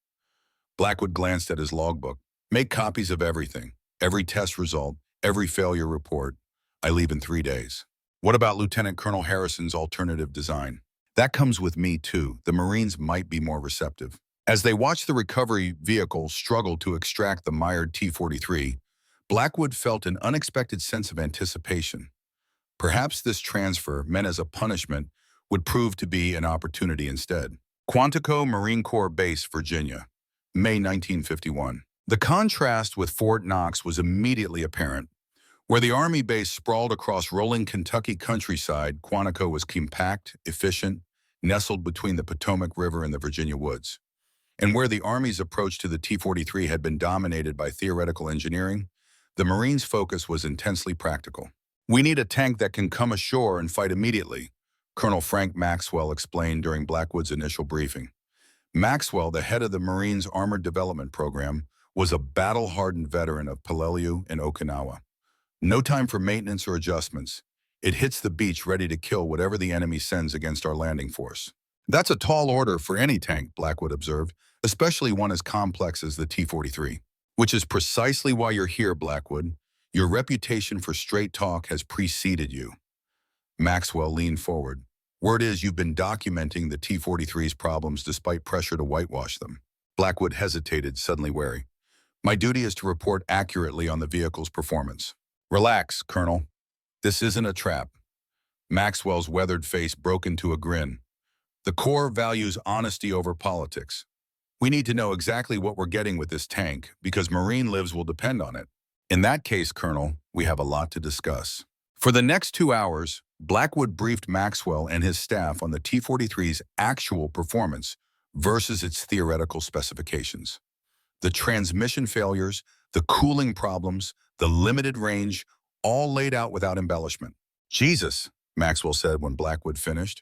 Blackwood glanced at his logbook. "Make copies of everything, every test result, every failure report. I leave in 3 days." "What about Lieutenant Colonel Harrison's alternative design?" "That comes with me, too. The Marines might be more receptive." As they watched the recovery vehicle struggle to extract the mired T-43, Blackwood felt an unexpected sense of anticipation. Perhaps this transfer, meant as a punishment, would prove to be an opportunity instead. Quantico, Marine Corps Base, Virginia, May 1951. The contrast with Fort Knox was immediately apparent. Where the Army base sprawled across rolling Kentucky countryside, Quantico was compact, efficient, nestled between the Potomac River and the Virginia woods. And where the Army's approach to the T-43 had been dominated by theoretical engineering, the Marines' focus was intensely practical. "We need a tank that can come ashore and fight immediately," Colonel Frank Maxwell explained during Blackwood's initial briefing. Maxwell, the head of the Marines' Armored Development Program, was a battle-hardened veteran of Peleliu and Okinawa. "No time for maintenance or adjustments. It hits the beach ready to kill whatever the enemy sends against our landing force." "That's a tall order for any tank," Blackwood observed, "especially one as complex as the T-43. "Which is precisely why you're here, Blackwood. Your reputation for straight talk has preceded you." Maxwell leaned forward. Word is you've been documenting the T-43's problems despite pressure to whitewash them. Blackwood hesitated, suddenly wary. My duty is to report accurately on the vehicle's performance. Relax, Colonel. This isn't a trap. Maxwell's weathered face broke into a grin. The Corps values honesty over politics. We need to know exactly what we're getting with this tank because Marine lives will depend on it. In that case, Colonel, we have a lot to discuss. For the next 2 hours, Blackwood briefed Maxwell and his staff on the T-43's actual performance versus its theoretical specifications. The transmission failures, the cooling problems, the limited range, all laid out without embellishment. Jesus, Maxwell said when Blackwood finished.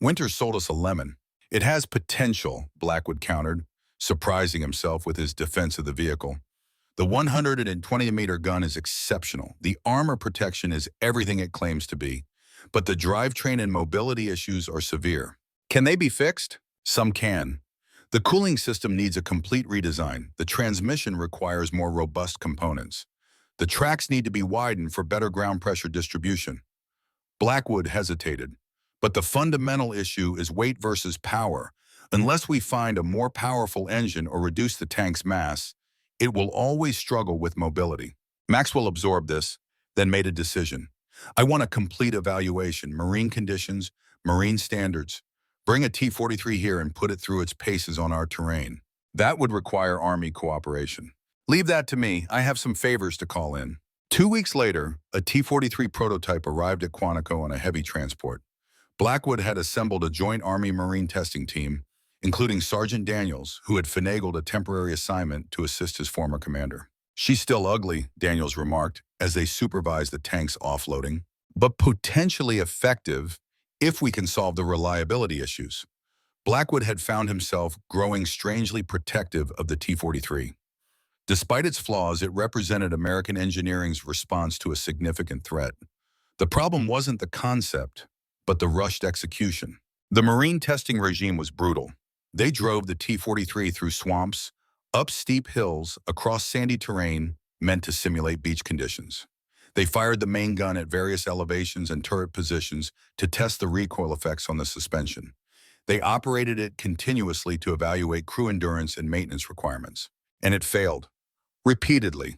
Winters sold us a lemon. It has potential, Blackwood countered, surprising himself with his defense of the vehicle. The 120-meter gun is exceptional. The armor protection is everything it claims to be. But the drivetrain and mobility issues are severe. Can they be fixed? Some can. The cooling system needs a complete redesign. The transmission requires more robust components. The tracks need to be widened for better ground pressure distribution. Blackwood hesitated. But the fundamental issue is weight versus power. Unless we find a more powerful engine or reduce the tank's mass, it will always struggle with mobility. Maxwell absorbed this, then made a decision. I want a complete evaluation, marine conditions, marine standards. Bring a T-43 here and put it through its paces on our terrain. That would require Army cooperation. Leave that to me. I have some favors to call in. 2 weeks later, a T-43 prototype arrived at Quantico on a heavy transport. Blackwood had assembled a joint Army-Marine testing team, including Sergeant Daniels, who had finagled a temporary assignment to assist his former commander. She's still ugly, Daniels remarked, as they supervised the tank's offloading, but potentially effective if we can solve the reliability issues. Blackwood had found himself growing strangely protective of the T-43. Despite its flaws, it represented American engineering's response to a significant threat. The problem wasn't the concept, but the rushed execution. The Marine testing regime was brutal. They drove the T-43 through swamps, up steep hills, across sandy terrain meant to simulate beach conditions. They fired the main gun at various elevations and turret positions to test the recoil effects on the suspension. They operated it continuously to evaluate crew endurance and maintenance requirements. And it failed. Repeatedly.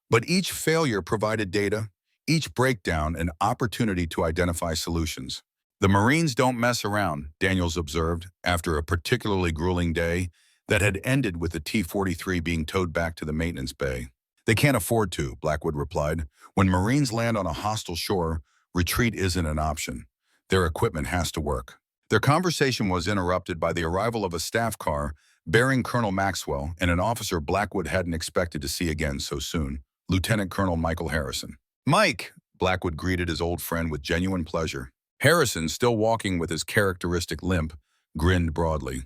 But each failure provided data, each breakdown an opportunity to identify solutions. The Marines don't mess around, Daniels observed, after a particularly grueling day that had ended with the T-43 being towed back to the maintenance bay. They can't afford to, Blackwood replied. When Marines land on a hostile shore, retreat isn't an option. Their equipment has to work. Their conversation was interrupted by the arrival of a staff car bearing Colonel Maxwell and an officer Blackwood hadn't expected to see again so soon, Lieutenant Colonel Michael Harrison. Mike, Blackwood greeted his old friend with genuine pleasure. Harrison, still walking with his characteristic limp, grinned broadly.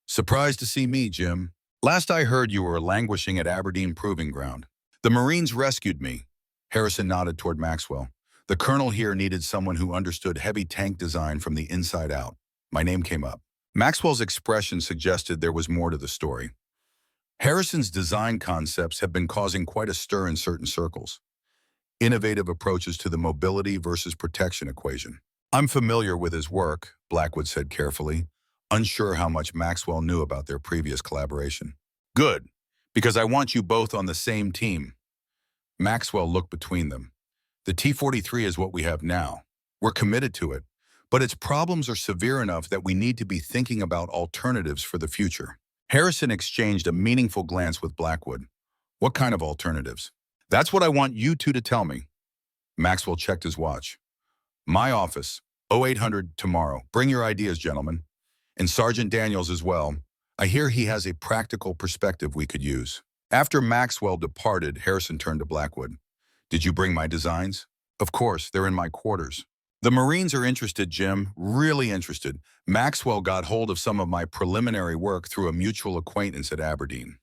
Surprised to see me, Jim. Last I heard you were languishing at Aberdeen Proving Ground. The Marines rescued me. Harrison nodded toward Maxwell. The colonel here needed someone who understood heavy tank design from the inside out. My name came up. Maxwell's expression suggested there was more to the story. Harrison's design concepts have been causing quite a stir in certain circles. Innovative approaches to the mobility versus protection equation. I'm familiar with his work, Blackwood said carefully, unsure how much Maxwell knew about their previous collaboration. Good, because I want you both on the same team. Maxwell looked between them. The T-43 is what we have now. We're committed to it, but its problems are severe enough that we need to be thinking about alternatives for the future. Harrison exchanged a meaningful glance with Blackwood. What kind of alternatives? That's what I want you two to tell me. Maxwell checked his watch. My office, 0800 tomorrow. Bring your ideas, gentlemen. And Sergeant Daniels as well. I hear he has a practical perspective we could use. After Maxwell departed, Harrison turned to Blackwood. Did you bring my designs? Of course, they're in my quarters. The Marines are interested, Jim, really interested. Maxwell got hold of some of my preliminary work through a mutual acquaintance at Aberdeen.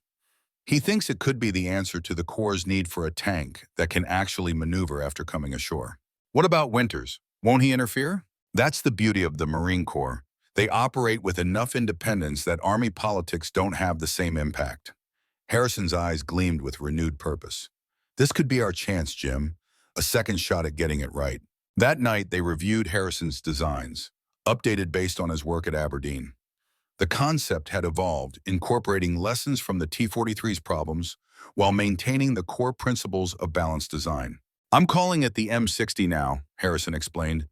He thinks it could be the answer to the Corps' need for a tank that can actually maneuver after coming ashore. What about Winters? Won't he interfere? That's the beauty of the Marine Corps. They operate with enough independence that Army politics don't have the same impact. Harrison's eyes gleamed with renewed purpose. This could be our chance, Jim. A second shot at getting it right. That night, they reviewed Harrison's designs. updated based on his work at Aberdeen. The concept had evolved, incorporating lessons from the T-43's problems while maintaining the core principles of balanced design. I'm calling it the M60 now, Harrison explained.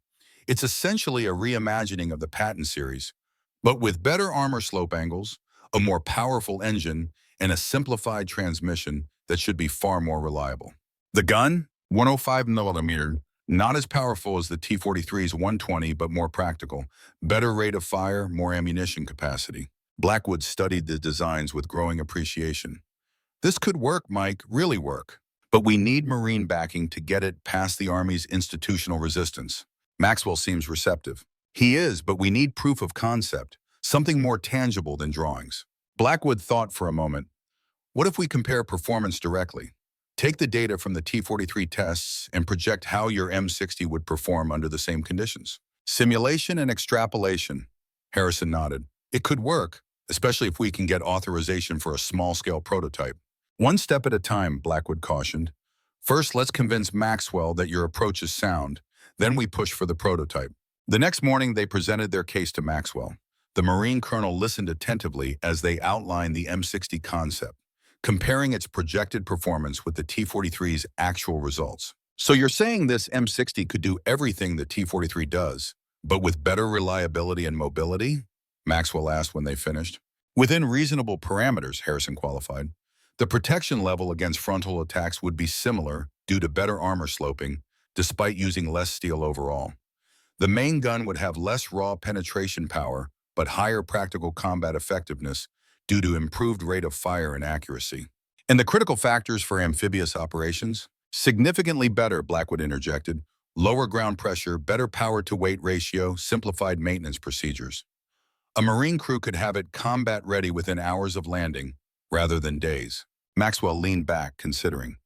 It's essentially a reimagining of the Patton series, but with better armor slope angles, a more powerful engine, and a simplified transmission that should be far more reliable. The gun, 105mm, not as powerful as the T-43's 120, but more practical. Better rate of fire, more ammunition capacity. Blackwood studied the designs with growing appreciation. This could work, Mike, really work. But we need Marine backing to get it past the Army's institutional resistance. Maxwell seems receptive. He is, but we need proof of concept, something more tangible than drawings. Blackwood thought for a moment. What if we compare performance directly? Take the data from the T-43 tests and project how your M60 would perform under the same conditions. Simulation and extrapolation. Harrison nodded. It could work, especially if we can get authorization for a small-scale prototype. One step at a time, Blackwood cautioned. First, let's convince Maxwell that your approach is sound. Then we push for the prototype. The next morning, they presented their case to Maxwell. The Marine colonel listened attentively as they outlined the M60 concept, comparing its projected performance with the T-43's actual results. So you're saying this M60 could do everything the T-43 does, but with better reliability and mobility? Maxwell asked when they finished. Within reasonable parameters, Harrison qualified. The protection level against frontal attacks would be similar due to better armor sloping, despite using less steel overall. The main gun would have less raw penetration power, but higher practical combat effectiveness due to improved rate of fire and accuracy. And the critical factors for amphibious operations? Significantly better, Blackwood interjected. Lower ground pressure, better power-to-weight ratio, simplified maintenance procedures. A Marine crew could have it combat-ready within hours of landing, rather than days. Maxwell leaned back, considering.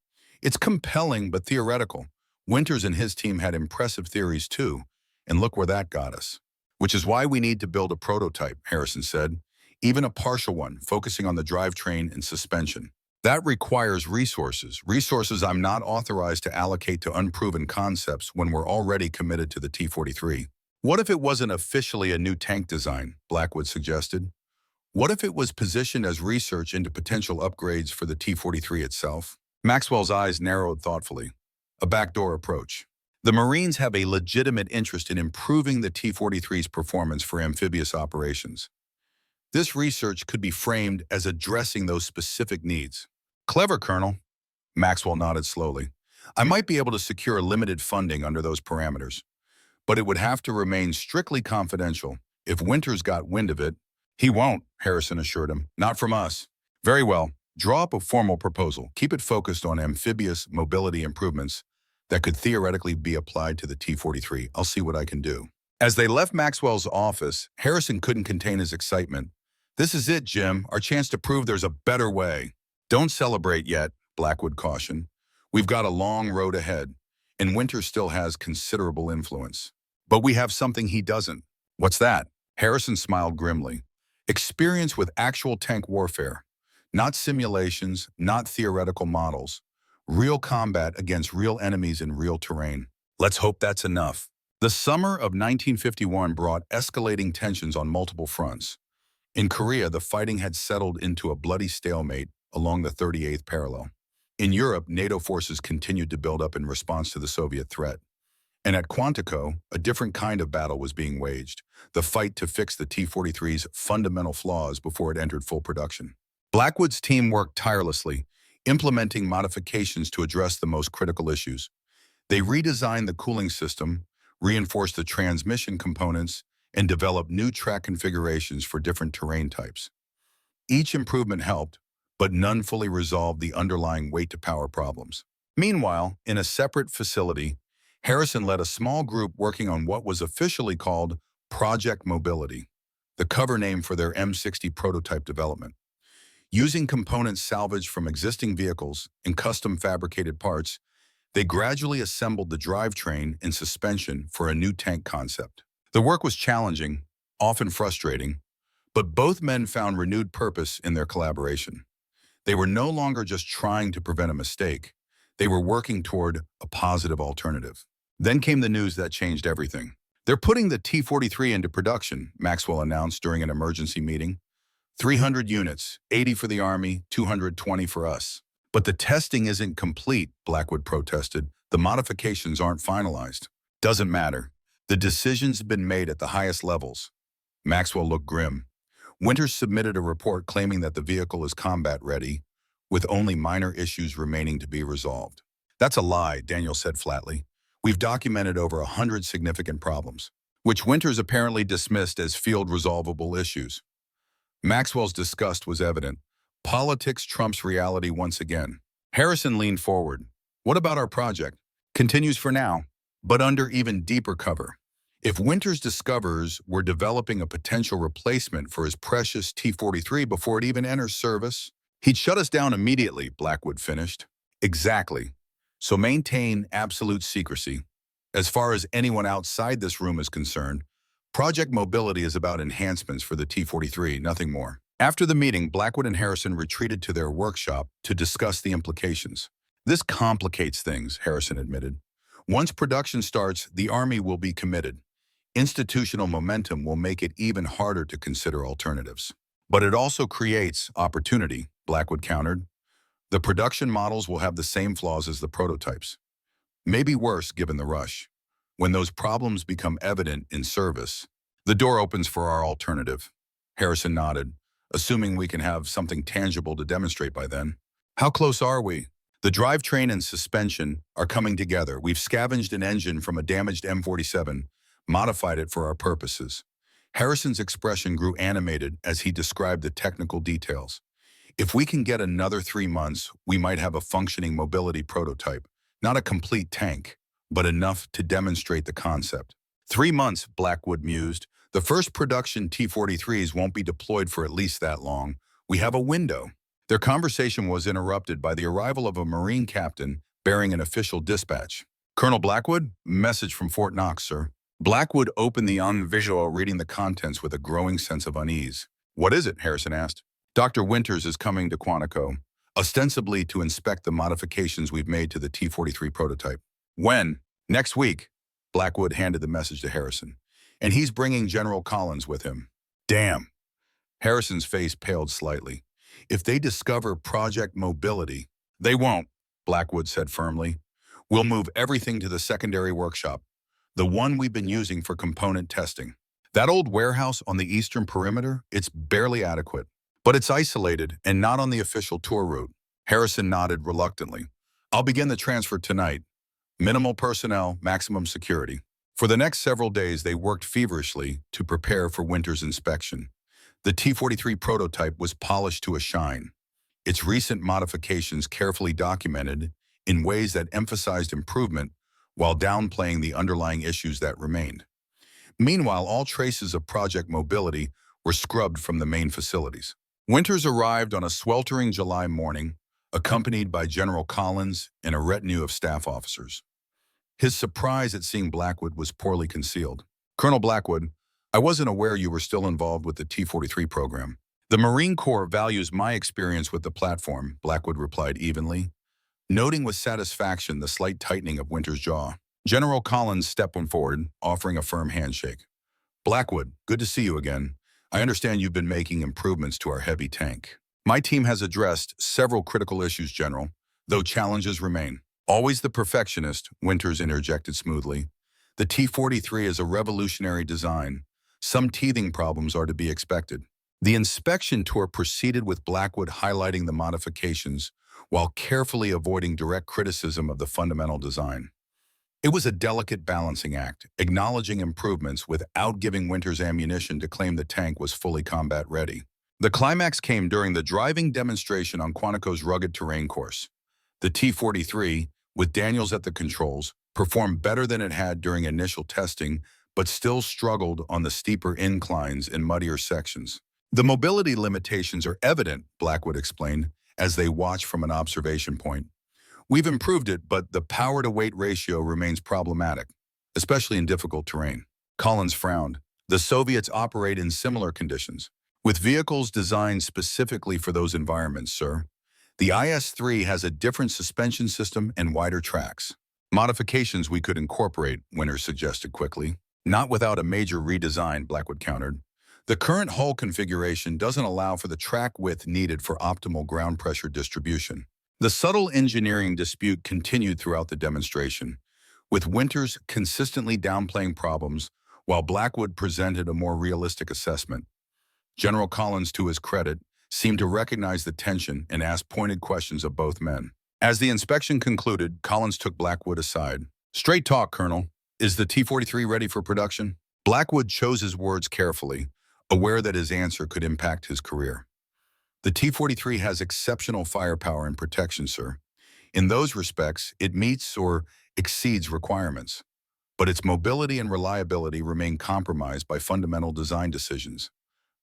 It's compelling but theoretical. Winters and his team had impressive theories too, and look where that got us. Which is why we need to build a prototype, Harrison said, even a partial one, focusing on the drivetrain and suspension. That requires resources I'm not authorized to allocate to unproven concepts when we're already committed to the T-43. What if it wasn't officially a new tank design, Blackwood suggested? What if it was positioned as research into potential upgrades for the T-43 itself? Maxwell's eyes narrowed thoughtfully. A backdoor approach. The Marines have a legitimate interest in improving the T-43's performance for amphibious operations. This research could be framed as addressing those specific needs. Clever, Colonel. Maxwell nodded slowly. I might be able to secure limited funding under those parameters, but it would have to remain strictly confidential. If Winters got wind of it, he won't, Harrison assured him. Not from us. Very well. Draw up a formal proposal. Keep it focused on amphibious mobility improvements that could theoretically be applied to the T-43. I'll see what I can do. As they left Maxwell's office, Harrison couldn't contain his excitement. This is it, Jim. Our chance to prove there's a better way. Don't celebrate yet, Blackwood cautioned. We've got a long road ahead, and Winters still has considerable influence. But we have something he doesn't. What's that? Harrison smiled grimly. Experience with actual tank warfare. Not simulations, not theoretical models. Real combat against real enemies in real terrain. Let's hope that's enough. The summer of 1951 brought escalating tensions on multiple fronts. In Korea, the fighting had settled into a bloody stalemate along the 38th parallel. In Europe, NATO forces continued to build up in response to the Soviet threat. And at Quantico, a different kind of battle was being waged, the fight to fix the T-43's fundamental flaws before it entered full production. Blackwood's team worked tirelessly, implementing modifications to address the most critical issues. They redesigned the cooling system, reinforced the transmission components, and developed new track configurations for different terrain types. Each improvement helped, but none fully resolved the underlying weight-to-power problems. Meanwhile, in a separate facility, Harrison led a small group working on what was officially called Project Mobility, the cover name for their M60 prototype development. Using components salvaged from existing vehicles and custom fabricated parts, they gradually assembled the drivetrain and suspension for a new tank concept. The work was challenging, often frustrating, but both men found renewed purpose in their collaboration. They were no longer just trying to prevent a mistake. They were working toward a positive alternative. Then came the news that changed everything. They're putting the T-43 into production, Maxwell announced during an emergency meeting. 300 units, 80 for the Army, 220 for us. But the testing isn't complete, Blackwood protested. The modifications aren't finalized. Doesn't matter. The decisions have been made at the highest levels. Maxwell looked grim. Winters submitted a report claiming that the vehicle is combat-ready, with only minor issues remaining to be resolved. That's a lie, Daniel said flatly. We've documented over 100 significant problems, which Winters apparently dismissed as field-resolvable issues. Maxwell's disgust was evident. Politics trumps reality once again. Harrison leaned forward. What about our project? Continues for now, but under even deeper cover. If Winters discovers we're developing a potential replacement for his precious T-43 before it even enters service, he'd shut us down immediately, Blackwood finished. Exactly. So maintain absolute secrecy. As far as anyone outside this room is concerned, Project Mobility is about enhancements for the T-43, nothing more. After the meeting, Blackwood and Harrison retreated to their workshop to discuss the implications. This complicates things, Harrison admitted. Once production starts, the Army will be committed. Institutional momentum will make it even harder to consider alternatives. But it also creates opportunity, Blackwood countered. The production models will have the same flaws as the prototypes. Maybe worse given the rush. When those problems become evident in service, the door opens for our alternative. Harrison nodded, assuming we can have something tangible to demonstrate by then. How close are we? The drivetrain and suspension are coming together. We've scavenged an engine from a damaged M47, modified it for our purposes. Harrison's expression grew animated as he described the technical details. If we can get another 3 months, we might have a functioning mobility prototype. Not a complete tank, but enough to demonstrate the concept. 3 months, Blackwood mused. The first production T-43s won't be deployed for at least that long. We have a window. Their conversation was interrupted by the arrival of a Marine captain bearing an official dispatch. Colonel Blackwood, message from Fort Knox, sir. Blackwood opened the visual, reading the contents with a growing sense of unease. What is it? Harrison asked. Dr. Winters is coming to Quantico, ostensibly to inspect the modifications we've made to the T-43 prototype. When? Next week. Blackwood handed the message to Harrison. And he's bringing General Collins with him. Damn. Harrison's face paled slightly. If they discover Project Mobility, they won't, Blackwood said firmly. We'll move everything to the secondary workshop, the one we've been using for component testing. That old warehouse on the eastern perimeter, it's barely adequate. But it's isolated and not on the official tour route. Harrison nodded reluctantly. I'll begin the transfer tonight. Minimal personnel, maximum security. For the next several days, they worked feverishly to prepare for Winter's inspection. The T-43 prototype was polished to a shine, its recent modifications carefully documented in ways that emphasized improvement while downplaying the underlying issues that remained. Meanwhile, all traces of Project Mobility were scrubbed from the main facilities. Winters arrived on a sweltering July morning, accompanied by General Collins and a retinue of staff officers. His surprise at seeing Blackwood was poorly concealed. Colonel Blackwood, I wasn't aware you were still involved with the T-43 program. The Marine Corps values my experience with the platform, Blackwood replied evenly, noting with satisfaction the slight tightening of Winters' jaw. General Collins stepped forward, offering a firm handshake. Blackwood, good to see you again. I understand you've been making improvements to our heavy tank. My team has addressed several critical issues, General, though challenges remain. Always the perfectionist, Winters interjected smoothly. The T-43 is a revolutionary design. Some teething problems are to be expected. The inspection tour proceeded with Blackwood highlighting the modifications while carefully avoiding direct criticism of the fundamental design. It was a delicate balancing act, acknowledging improvements without giving Winters ammunition to claim the tank was fully combat-ready. The climax came during the driving demonstration on Quantico's rugged terrain course. The T-43, with Daniels at the controls, performed better than it had during initial testing, but still struggled on the steeper inclines and muddier sections. The mobility limitations are evident, Blackwood explained, as they watched from an observation point. We've improved it, but the power-to-weight ratio remains problematic, especially in difficult terrain. Collins frowned. The Soviets operate in similar conditions, with vehicles designed specifically for those environments, sir. The IS-3 has a different suspension system and wider tracks. Modifications we could incorporate, Winters suggested quickly. Not without a major redesign, Blackwood countered. The current hull configuration doesn't allow for the track width needed for optimal ground pressure distribution. The subtle engineering dispute continued throughout the demonstration, with Winters consistently downplaying problems while Blackwood presented a more realistic assessment. General Collins, to his credit, seemed to recognize the tension and asked pointed questions of both men. As the inspection concluded, Collins took Blackwood aside. "Straight talk, Colonel. Is the T-43 ready for production?" Blackwood chose his words carefully, aware that his answer could impact his career. "The T-43 has exceptional firepower and protection, sir. In those respects, it meets or exceeds requirements. But its mobility and reliability remain compromised by fundamental design decisions.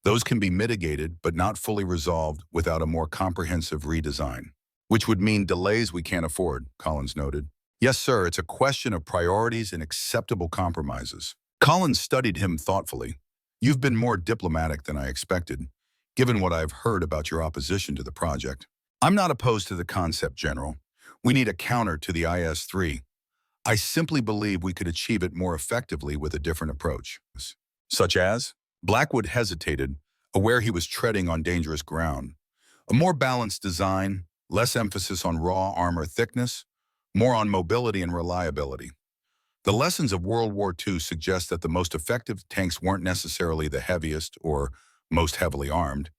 Those can be mitigated but not fully resolved without a more comprehensive redesign." "Which would mean delays we can't afford," Collins noted. "Yes, sir, it's a question of priorities and acceptable compromises." Collins studied him thoughtfully. "You've been more diplomatic than I expected, given what I've heard about your opposition to the project." "I'm not opposed to the concept, General. We need a counter to the IS-3. I simply believe we could achieve it more effectively with a different approach." "Such as?" Blackwood hesitated, aware he was treading on dangerous ground. "A more balanced design, less emphasis on raw armor thickness, more on mobility and reliability. The lessons of World War II suggest that the most effective tanks weren't necessarily the heaviest or most heavily armed,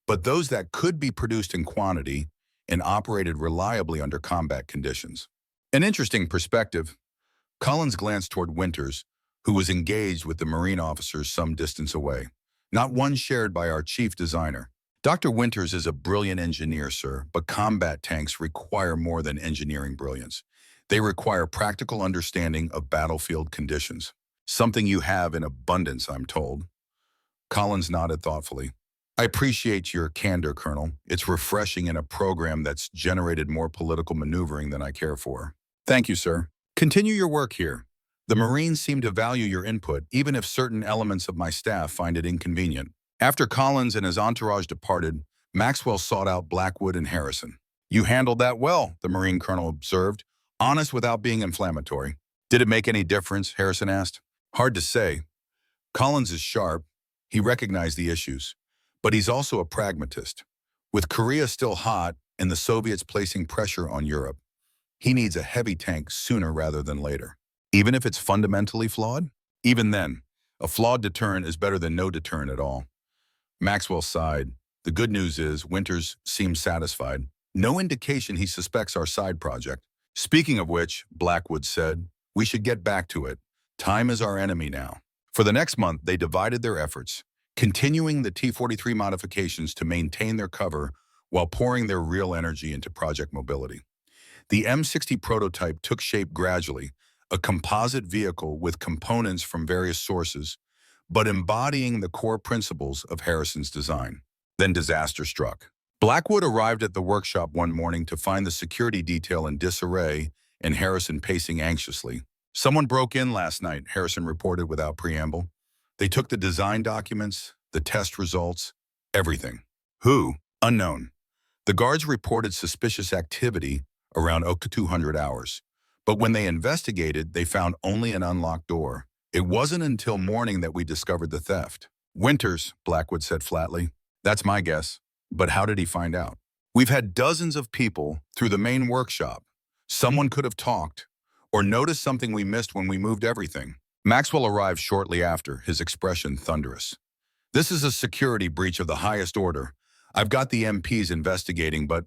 but those that could be produced in quantity and operated reliably under combat conditions." An interesting perspective. Collins glanced toward Winters, who was engaged with the Marine officers some distance away. "Not one shared by our chief designer. Dr. Winters is a brilliant engineer, sir, but combat tanks require more than engineering brilliance. They require practical understanding of battlefield conditions. Something you have in abundance, I'm told." Collins nodded thoughtfully. "I appreciate your candor, Colonel. It's refreshing in a program that's generated more political maneuvering than I care for." "Thank you, sir. Continue your work here. The Marines seem to value your input, even if certain elements of my staff find it inconvenient." After Collins and his entourage departed, Maxwell sought out Blackwood and Harrison. "You handled that well," the Marine colonel observed, honest without being inflammatory. "Did it make any difference?" Harrison asked. "Hard to say. Collins is sharp. He recognized the issues. But he's also a pragmatist. With Korea still hot and the Soviets placing pressure on Europe, he needs a heavy tank sooner rather than later. Even if it's fundamentally flawed? Even then, a flawed deterrent is better than no deterrent at all." Maxwell sighed. "The good news is Winters seems satisfied. No indication he suspects our side project." "Speaking of which," Blackwood said, "we should get back to it. Time is our enemy now." For the next month, they divided their efforts, continuing the T-43 modifications to maintain their cover while pouring their real energy into Project Mobility. The M60 prototype took shape gradually, a composite vehicle with components from various sources, but embodying the core principles of Harrison's design. Then disaster struck. Blackwood arrived at the workshop one morning to find the security detail in disarray and Harrison pacing anxiously. "Someone broke in last night," Harrison reported without preamble. "They took the design documents, the test results, everything." "Who?" "Unknown. The guards reported suspicious activity around 0200 hours. But when they investigated, they found only an unlocked door. It wasn't until morning that we discovered the theft." "Winters," Blackwood said flatly. "That's my guess. But how did he find out?" "We've had dozens of people through the main workshop. Someone could have talked or noticed something we missed when we moved everything." Maxwell arrived shortly after, his expression thunderous. "This is a security breach of the highest order. I've got the MPs investigating, but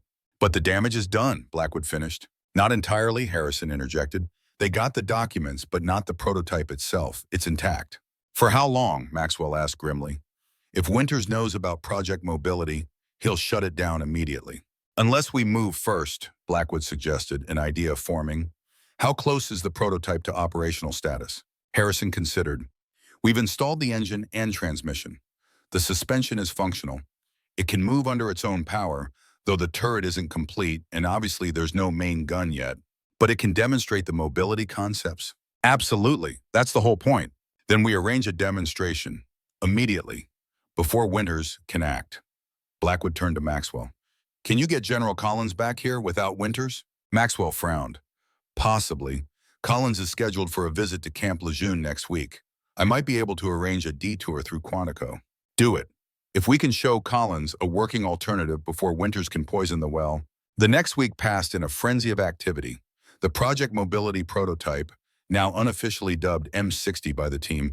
the damage is done," Blackwood finished. "Not entirely," Harrison interjected. "They got the documents, but not the prototype itself. It's intact." "For how long?" Maxwell asked grimly. "If Winters knows about Project Mobility, he'll shut it down immediately." "Unless we move first," Blackwood suggested, an idea forming. "How close is the prototype to operational status?" Harrison considered. "We've installed the engine and transmission. The suspension is functional. It can move under its own power, though the turret isn't complete, and obviously there's no main gun yet. But it can demonstrate the mobility concepts." "Absolutely. That's the whole point." "Then we arrange a demonstration, immediately, before Winters can act." Blackwood turned to Maxwell. "Can you get General Collins back here without Winters?" Maxwell frowned. "Possibly. Collins is scheduled for a visit to Camp Lejeune next week. I might be able to arrange a detour through Quantico. Do it. If we can show Collins a working alternative before Winters can poison the well. The next week passed in a frenzy of activity. The Project Mobility prototype, now unofficially dubbed M60 by the team,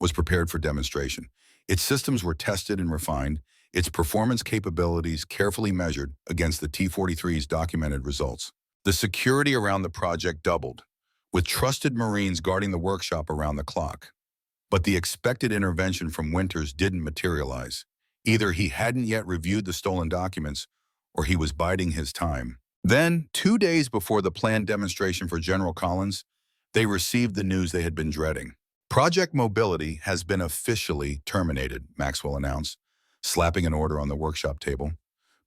was prepared for demonstration. Its systems were tested and refined, its performance capabilities carefully measured against the T-43's documented results. The security around the project doubled, with trusted Marines guarding the workshop around the clock. But the expected intervention from Winters didn't materialize. Either he hadn't yet reviewed the stolen documents, or he was biding his time. Then, 2 days before the planned demonstration for General Collins, they received the news they had been dreading. Project Mobility has been officially terminated, Maxwell announced, slapping an order on the workshop table.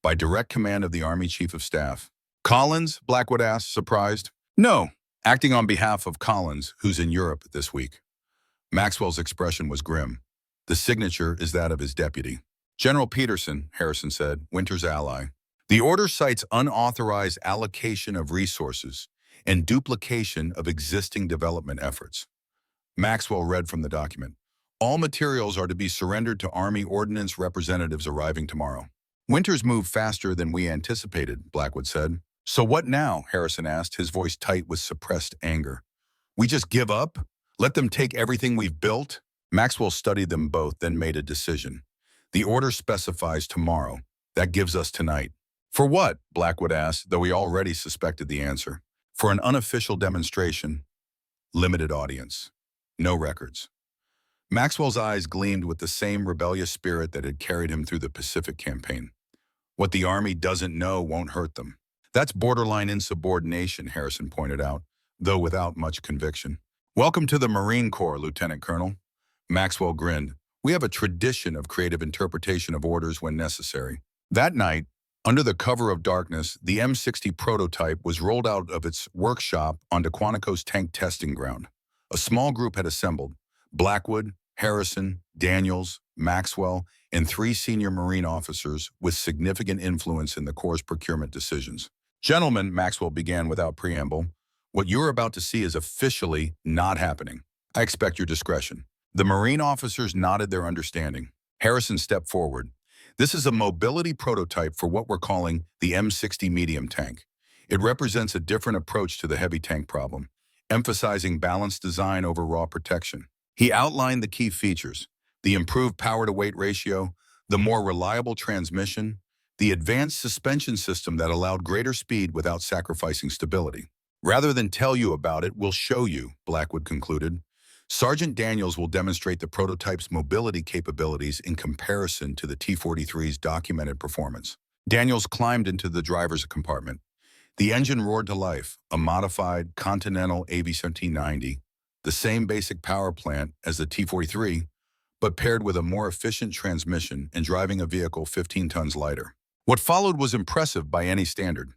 By direct command of the Army Chief of Staff. Collins? Blackwood asked, surprised. No, acting on behalf of Collins, who's in Europe this week. Maxwell's expression was grim. The signature is that of his deputy. General Peterson, Harrison said, Winters' ally. The order cites unauthorized allocation of resources and duplication of existing development efforts. Maxwell read from the document. All materials are to be surrendered to Army Ordnance representatives arriving tomorrow. Winters moved faster than we anticipated, Blackwood said. So what now? Harrison asked, his voice tight with suppressed anger. We just give up? Let them take everything we've built? Maxwell studied them both, then made a decision. The order specifies tomorrow. That gives us tonight. For what? Blackwood asked, though he already suspected the answer. For an unofficial demonstration. Limited audience. No records. Maxwell's eyes gleamed with the same rebellious spirit that had carried him through the Pacific campaign. What the Army doesn't know won't hurt them. That's borderline insubordination, Harrison pointed out, though without much conviction. Welcome to the Marine Corps, Lieutenant Colonel. Maxwell grinned. We have a tradition of creative interpretation of orders when necessary. That night, under the cover of darkness, the M60 prototype was rolled out of its workshop onto Quantico's tank testing ground. A small group had assembled. Blackwood, Harrison, Daniels, Maxwell, and 3 senior Marine officers with significant influence in the Corps' procurement decisions. Gentlemen, Maxwell began without preamble, what you're about to see is officially not happening. I expect your discretion. The Marine officers nodded their understanding. Harrison stepped forward. This is a mobility prototype for what we're calling the M60 medium tank. It represents a different approach to the heavy tank problem, emphasizing balanced design over raw protection. He outlined the key features: the improved power-to-weight ratio, the more reliable transmission, the advanced suspension system that allowed greater speed without sacrificing stability. Rather than tell you about it, we'll show you, Blackwood concluded. Sergeant Daniels will demonstrate the prototype's mobility capabilities in comparison to the T-43's documented performance. Daniels climbed into the driver's compartment. The engine roared to life, a modified Continental AB-1790, the same basic power plant as the T-43, but paired with a more efficient transmission and driving a vehicle 15 tons lighter. What followed was impressive by any standard.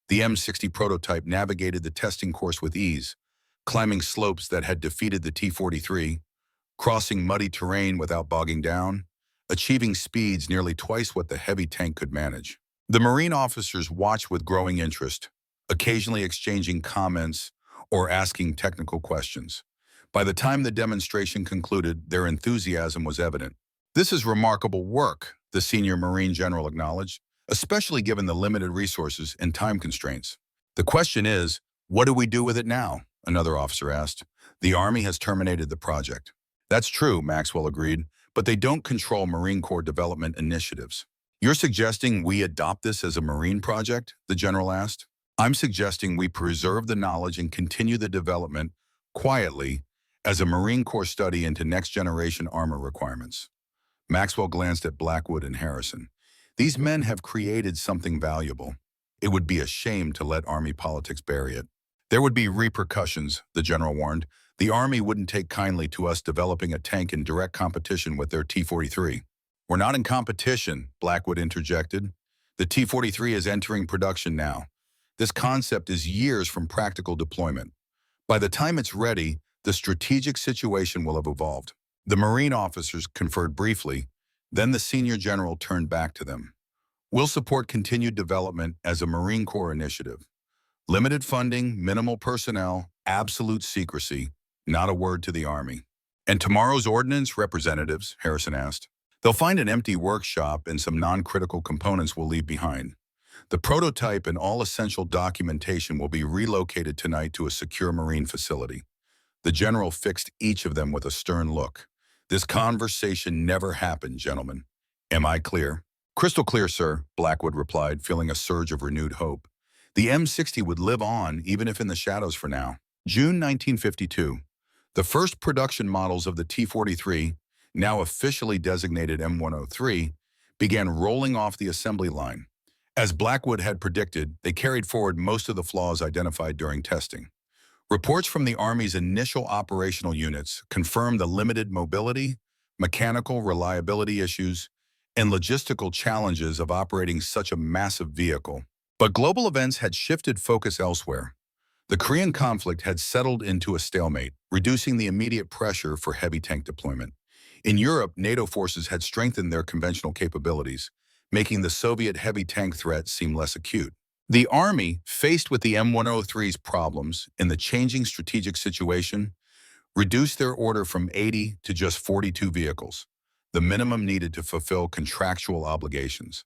The M60 prototype navigated the testing course with ease, climbing slopes that had defeated the T-43, crossing muddy terrain without bogging down, achieving speeds nearly twice what the heavy tank could manage. The Marine officers watched with growing interest, occasionally exchanging comments or asking technical questions. By the time the demonstration concluded, their enthusiasm was evident. This is remarkable work, the senior Marine general acknowledged, especially given the limited resources and time constraints. The question is, what do we do with it now? Another officer asked. The Army has terminated the project. That's true, Maxwell agreed, but they don't control Marine Corps development initiatives. You're suggesting we adopt this as a Marine project? The general asked. I'm suggesting we preserve the knowledge and continue the development quietly as a Marine Corps study into next-generation armor requirements. Maxwell glanced at Blackwood and Harrison. These men have created something valuable. It would be a shame to let Army politics bury it. There would be repercussions, the general warned. The Army wouldn't take kindly to us developing a tank in direct competition with their T-43. We're not in competition, Blackwood interjected. The T-43 is entering production now. This concept is years from practical deployment. By the time it's ready, the strategic situation will have evolved. The Marine officers conferred briefly, then the senior general turned back to them. We'll support continued development as a Marine Corps initiative. Limited funding, minimal personnel, absolute secrecy. Not a word to the Army. And tomorrow's ordnance representatives, Harrison asked. They'll find an empty workshop and some non-critical components we'll leave behind. The prototype and all essential documentation will be relocated tonight to a secure marine facility. The general fixed each of them with a stern look. This conversation never happened, gentlemen. Am I clear? Crystal clear, sir, Blackwood replied, feeling a surge of renewed hope. The M60 would live on, even if in the shadows for now. June 1952. The first production models of the T-43, now officially designated M103, began rolling off the assembly line. As Blackwood had predicted, they carried forward most of the flaws identified during testing. Reports from the Army's initial operational units confirmed the limited mobility, mechanical reliability issues, and logistical challenges of operating such a massive vehicle. But global events had shifted focus elsewhere. The Korean conflict had settled into a stalemate, reducing the immediate pressure for heavy tank deployment. In Europe, NATO forces had strengthened their conventional capabilities, making the Soviet heavy tank threat seem less acute. The Army, faced with the M103's problems in the changing strategic situation, reduced their order from 80 to just 42 vehicles, the minimum needed to fulfill contractual obligations.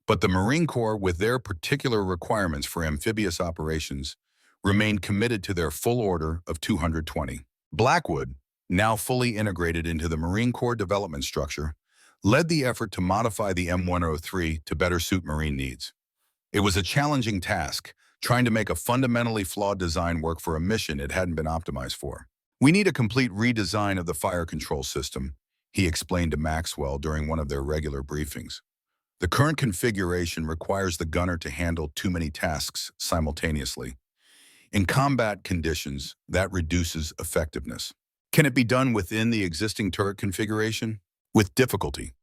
But the Marine Corps, with their particular requirements for amphibious operations, remained committed to their full order of 220. Blackwood, now fully integrated into the Marine Corps development structure, led the effort to modify the M103 to better suit Marine needs. It was a challenging task, trying to make a fundamentally flawed design work for a mission it hadn't been optimized for. We need a complete redesign of the fire control system, he explained to Maxwell during one of their regular briefings. The current configuration requires the gunner to handle too many tasks simultaneously. In combat conditions, that reduces effectiveness. Can it be done within the existing turret configuration? With difficulty.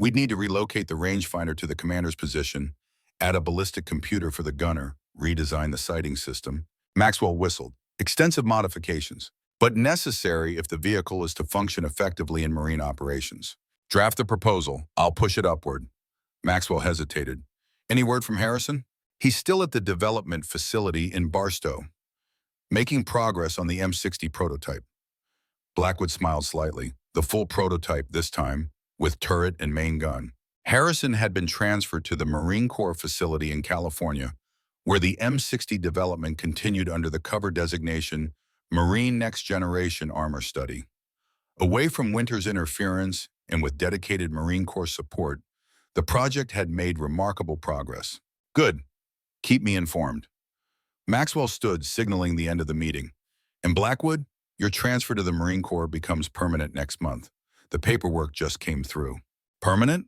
We'd need to relocate the rangefinder to the commander's position, add a ballistic computer for the gunner, redesign the sighting system. Maxwell whistled. Extensive modifications, but necessary if the vehicle is to function effectively in marine operations. Draft the proposal. I'll push it upward. Maxwell hesitated. Any word from Harrison? He's still at the development facility in Barstow, making progress on the M60 prototype. Blackwood smiled slightly. The full prototype this time, with turret and main gun. Harrison had been transferred to the Marine Corps facility in California, where the M60 development continued under the cover designation Marine Next Generation Armor Study. Away from winter's interference and with dedicated Marine Corps support, the project had made remarkable progress. Good. Keep me informed. Maxwell stood, signaling the end of the meeting. And Blackwood, your transfer to the Marine Corps becomes permanent next month. The paperwork just came through. Permanent?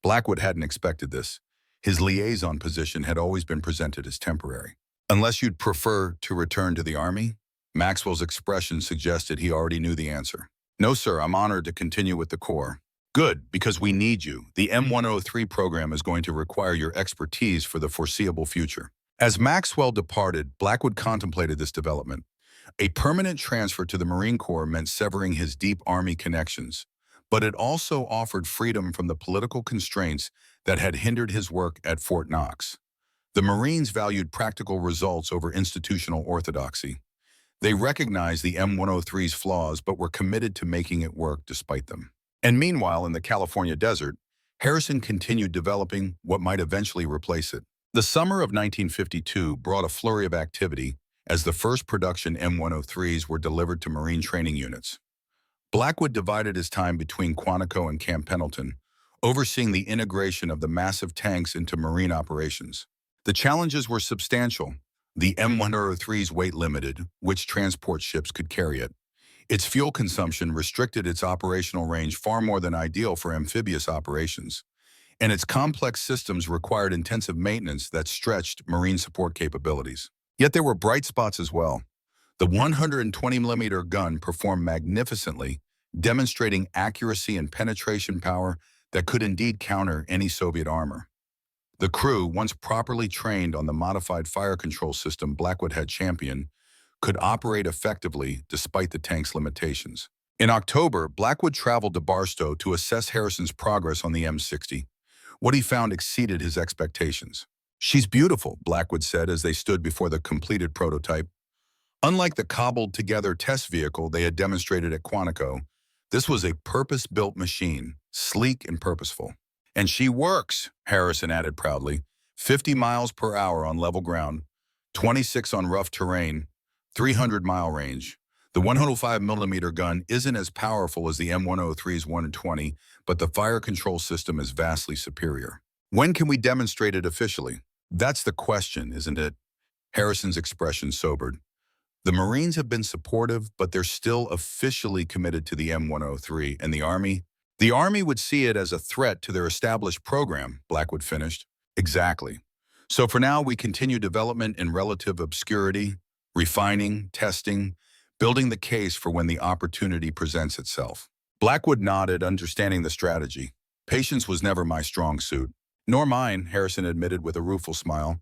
Blackwood hadn't expected this. His liaison position had always been presented as temporary. Unless you'd prefer to return to the Army? Maxwell's expression suggested he already knew the answer. No, sir, I'm honored to continue with the Corps. Good, because we need you. The M103 program is going to require your expertise for the foreseeable future. As Maxwell departed, Blackwood contemplated this development. A permanent transfer to the Marine Corps meant severing his deep Army connections, but it also offered freedom from the political constraints that had hindered his work at Fort Knox. The Marines valued practical results over institutional orthodoxy. They recognized the M103's flaws but were committed to making it work despite them. And meanwhile, in the California desert, Harrison continued developing what might eventually replace it. The summer of 1952 brought a flurry of activity as the first production M103s were delivered to Marine training units. Blackwood divided his time between Quantico and Camp Pendleton, overseeing the integration of the massive tanks into Marine operations. The challenges were substantial. The M103's weight limited which transport ships could carry it. Its fuel consumption restricted its operational range far more than ideal for amphibious operations, and its complex systems required intensive maintenance that stretched Marine support capabilities. Yet there were bright spots as well. The 120mm gun performed magnificently, demonstrating accuracy and penetration power that could indeed counter any Soviet armor. The crew, once properly trained on the modified fire control system Blackwood had championed, could operate effectively despite the tank's limitations. In October, Blackwood traveled to Barstow to assess Harrison's progress on the M60. What he found exceeded his expectations. "She's beautiful," Blackwood said as they stood before the completed prototype. Unlike the cobbled-together test vehicle they had demonstrated at Quantico, this was a purpose-built machine, sleek and purposeful. And she works, Harrison added proudly. 50 miles per hour on level ground, 26 on rough terrain, 300-mile range. The 105mm gun isn't as powerful as the M103's 120, but the fire control system is vastly superior. When can we demonstrate it officially? That's the question, isn't it? Harrison's expression sobered. The Marines have been supportive, but they're still officially committed to the M103, and the Army? The Army would see it as a threat to their established program, Blackwood finished. Exactly. So for now, we continue development in relative obscurity, refining, testing, building the case for when the opportunity presents itself. Blackwood nodded, understanding the strategy. Patience was never my strong suit. Nor mine, Harrison admitted with a rueful smile.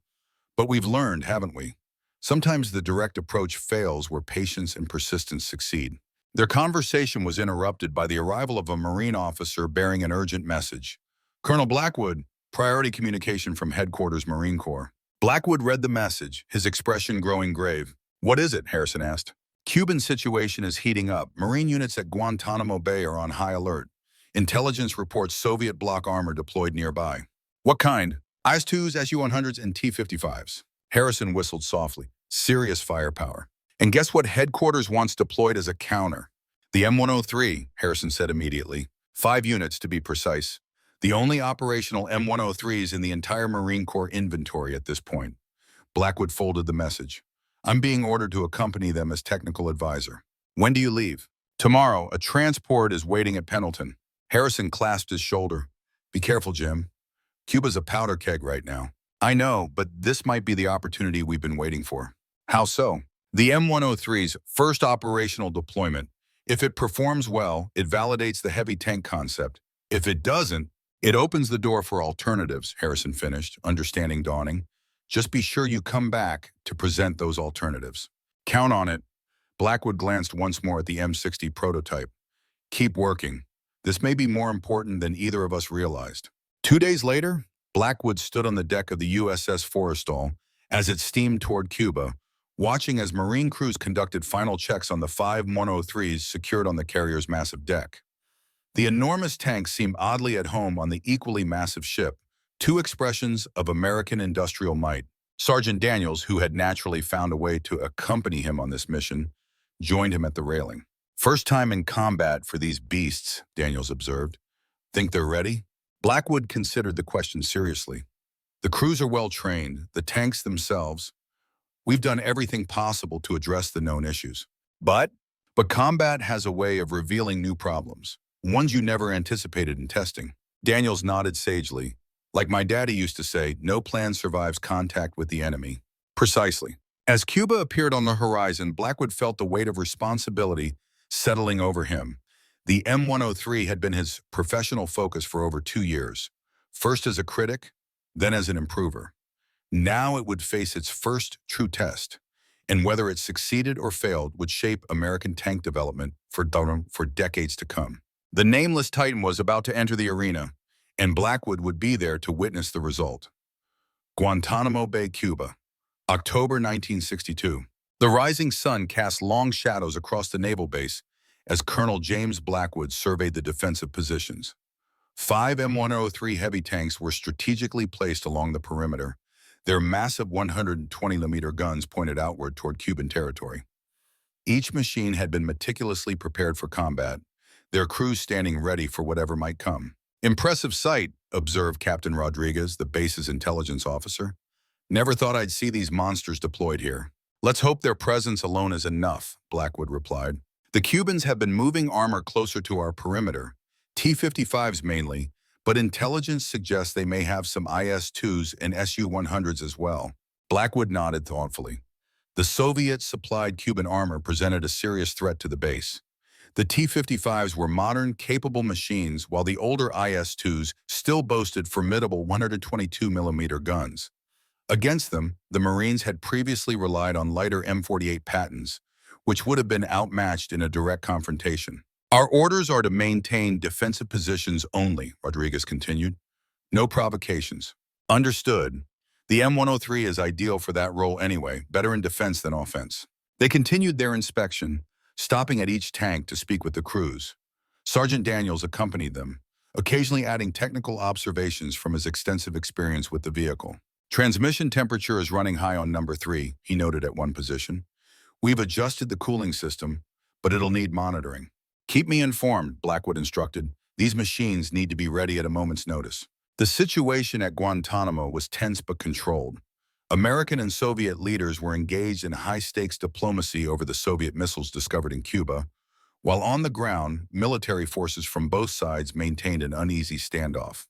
But we've learned, haven't we? Sometimes the direct approach fails where patience and persistence succeed. Their conversation was interrupted by the arrival of a Marine officer bearing an urgent message. Colonel Blackwood, priority communication from Headquarters Marine Corps. Blackwood read the message, his expression growing grave. What is it? Harrison asked. Cuban situation is heating up. Marine units at Guantanamo Bay are on high alert. Intelligence reports Soviet block armor deployed nearby. What kind? IS-2s, Su-100s, and T-55s. Harrison whistled softly. Serious firepower. And guess what Headquarters wants deployed as a counter? The M103, Harrison said immediately. 5 units to be precise. The only operational M103s in the entire Marine Corps inventory at this point. Blackwood folded the message. I'm being ordered to accompany them as technical advisor. When do you leave? Tomorrow. A transport is waiting at Pendleton. Harrison clasped his shoulder. Be careful, Jim. Cuba's a powder keg right now. I know, but this might be the opportunity we've been waiting for. How so? The M103's first operational deployment. If it performs well, it validates the heavy tank concept. If it doesn't, it opens the door for alternatives, Harrison finished, understanding dawning. Just be sure you come back to present those alternatives. Count on it. Blackwood glanced once more at the M60 prototype. Keep working. This may be more important than either of us realized. 2 days later, Blackwood stood on the deck of the USS Forrestal as it steamed toward Cuba, watching as Marine crews conducted final checks on the 5 103s secured on the carrier's massive deck. The enormous tanks seemed oddly at home on the equally massive ship, 2 expressions of American industrial might. Sergeant Daniels, who had naturally found a way to accompany him on this mission, joined him at the railing. First time in combat for these beasts, Daniels observed. Think they're ready? Blackwood considered the question seriously. The crews are well trained, the tanks themselves. We've done everything possible to address the known issues. But combat has a way of revealing new problems, ones you never anticipated in testing. Daniels nodded sagely. Like my daddy used to say, no plan survives contact with the enemy. Precisely. As Cuba appeared on the horizon, Blackwood felt the weight of responsibility settling over him. The M103 had been his professional focus for over 2 years, first as a critic, then as an improver. Now it would face its first true test, and whether it succeeded or failed would shape American tank development for decades to come. The nameless Titan was about to enter the arena, and Blackwood would be there to witness the result. Guantanamo Bay, Cuba, October 1962. The rising sun cast long shadows across the naval base as Colonel James Blackwood surveyed the defensive positions. 5 M103 heavy tanks were strategically placed along the perimeter, their massive 120mm guns pointed outward toward Cuban territory. Each machine had been meticulously prepared for combat, their crews standing ready for whatever might come. Impressive sight, observed Captain Rodriguez, the base's intelligence officer. Never thought I'd see these monsters deployed here. Let's hope their presence alone is enough, Blackwood replied. The Cubans have been moving armor closer to our perimeter, T-55s mainly, but intelligence suggests they may have some IS-2s and Su-100s as well. Blackwood nodded thoughtfully. The Soviet-supplied Cuban armor presented a serious threat to the base. The T-55s were modern, capable machines, while the older IS-2s still boasted formidable 122mm guns. Against them, the Marines had previously relied on lighter M48 Pattons, which would have been outmatched in a direct confrontation. Our orders are to maintain defensive positions only, Rodriguez continued. No provocations. Understood. The M103 is ideal for that role anyway, better in defense than offense. They continued their inspection, stopping at each tank to speak with the crews. Sergeant Daniels accompanied them, occasionally adding technical observations from his extensive experience with the vehicle. Transmission temperature is running high on number 3, he noted at one position. We've adjusted the cooling system, but it'll need monitoring. Keep me informed, Blackwood instructed. These machines need to be ready at a moment's notice. The situation at Guantanamo was tense but controlled. American and Soviet leaders were engaged in high-stakes diplomacy over the Soviet missiles discovered in Cuba, while on the ground, military forces from both sides maintained an uneasy standoff.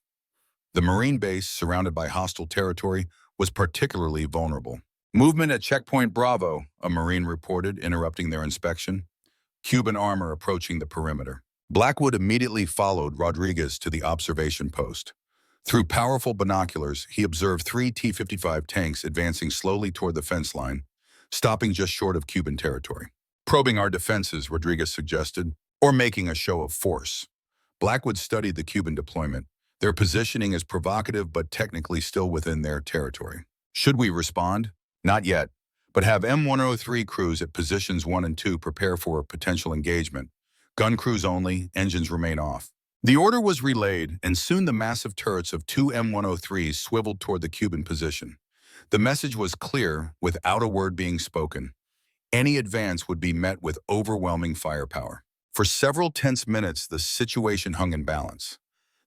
The Marine base, surrounded by hostile territory, was particularly vulnerable. Movement at Checkpoint Bravo, a Marine reported, interrupting their inspection. Cuban armor approaching the perimeter. Blackwood immediately followed Rodriguez to the observation post. Through powerful binoculars, he observed 3 T-55 tanks advancing slowly toward the fence line, stopping just short of Cuban territory. Probing our defenses, Rodriguez suggested, or making a show of force. Blackwood studied the Cuban deployment. Their positioning is provocative but technically still within their territory. Should we respond? Not yet, but have M103 crews at positions 1 and 2 prepare for a potential engagement. Gun crews only, engines remain off. The order was relayed, and soon the massive turrets of 2 M103s swiveled toward the Cuban position. The message was clear, without a word being spoken. Any advance would be met with overwhelming firepower. For several tense minutes, the situation hung in balance.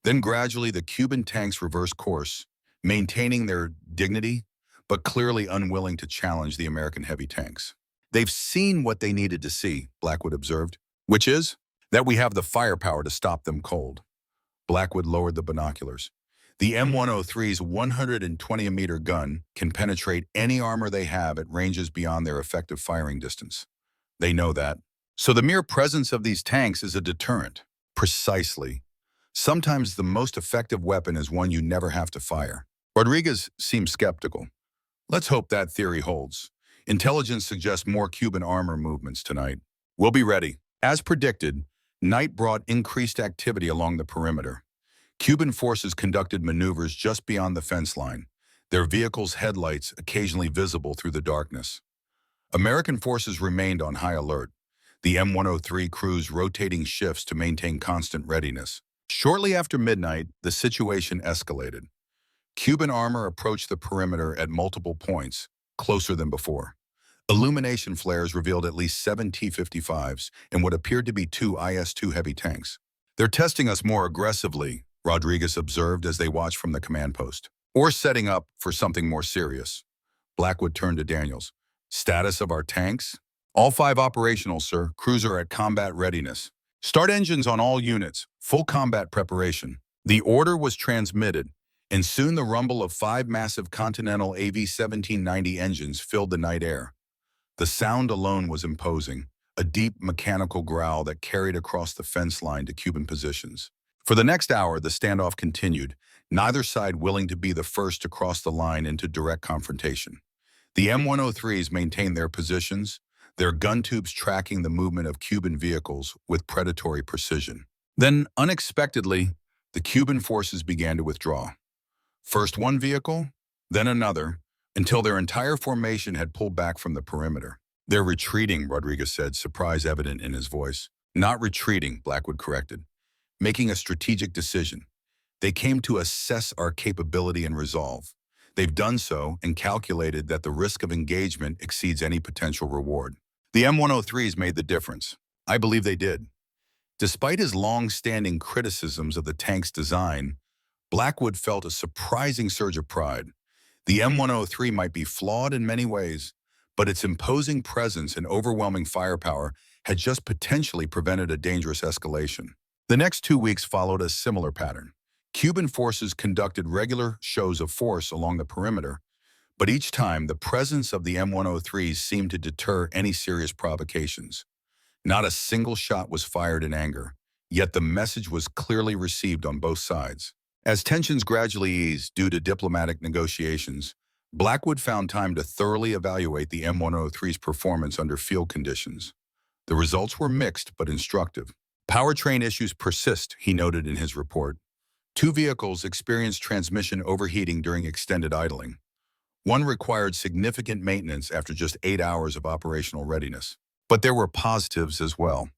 Then gradually the Cuban tanks reversed course, maintaining their dignity, but clearly unwilling to challenge the American heavy tanks. They've seen what they needed to see, Blackwood observed, which is that we have the firepower to stop them cold. Blackwood lowered the binoculars. The M103's 120-meter gun can penetrate any armor they have at ranges beyond their effective firing distance. They know that. So the mere presence of these tanks is a deterrent. Precisely. Sometimes the most effective weapon is one you never have to fire. Rodriguez seemed skeptical. Let's hope that theory holds. Intelligence suggests more Cuban armor movements tonight. We'll be ready. As predicted, night brought increased activity along the perimeter. Cuban forces conducted maneuvers just beyond the fence line, their vehicles' headlights occasionally visible through the darkness. American forces remained on high alert, the M103 crews rotating shifts to maintain constant readiness. Shortly after midnight, the situation escalated. Cuban armor approached the perimeter at multiple points, closer than before. Illumination flares revealed at least 7 T-55s and what appeared to be 2 IS-2 heavy tanks. They're testing us more aggressively, Rodriguez observed as they watched from the command post. Or setting up for something more serious. Blackwood turned to Daniels. Status of our tanks? All 5 operational, sir. Crews are at combat readiness. Start engines on all units. Full combat preparation. The order was transmitted, and soon the rumble of 5 massive Continental AV-1790 engines filled the night air. The sound alone was imposing, a deep mechanical growl that carried across the fence line to Cuban positions. For the next hour, the standoff continued, neither side willing to be the first to cross the line into direct confrontation. The M103s maintained their positions, their gun tubes tracking the movement of Cuban vehicles with predatory precision. Then, unexpectedly, the Cuban forces began to withdraw. First one vehicle, then another, until their entire formation had pulled back from the perimeter. They're retreating, Rodriguez said, surprise evident in his voice. Not retreating, Blackwood corrected. Making a strategic decision. They came to assess our capability and resolve. They've done so and calculated that the risk of engagement exceeds any potential reward. The M103s made the difference. I believe they did. Despite his long-standing criticisms of the tank's design, Blackwood felt a surprising surge of pride. The M103 might be flawed in many ways, but its imposing presence and overwhelming firepower had just potentially prevented a dangerous escalation. The next 2 weeks followed a similar pattern. Cuban forces conducted regular shows of force along the perimeter, but each time the presence of the M103s seemed to deter any serious provocations. Not a single shot was fired in anger, yet the message was clearly received on both sides. As tensions gradually eased due to diplomatic negotiations, Blackwood found time to thoroughly evaluate the M103's performance under field conditions. The results were mixed but instructive. Powertrain issues persist, he noted in his report. 2 vehicles experienced transmission overheating during extended idling. One required significant maintenance after just 8 hours of operational readiness. But there were positives as well.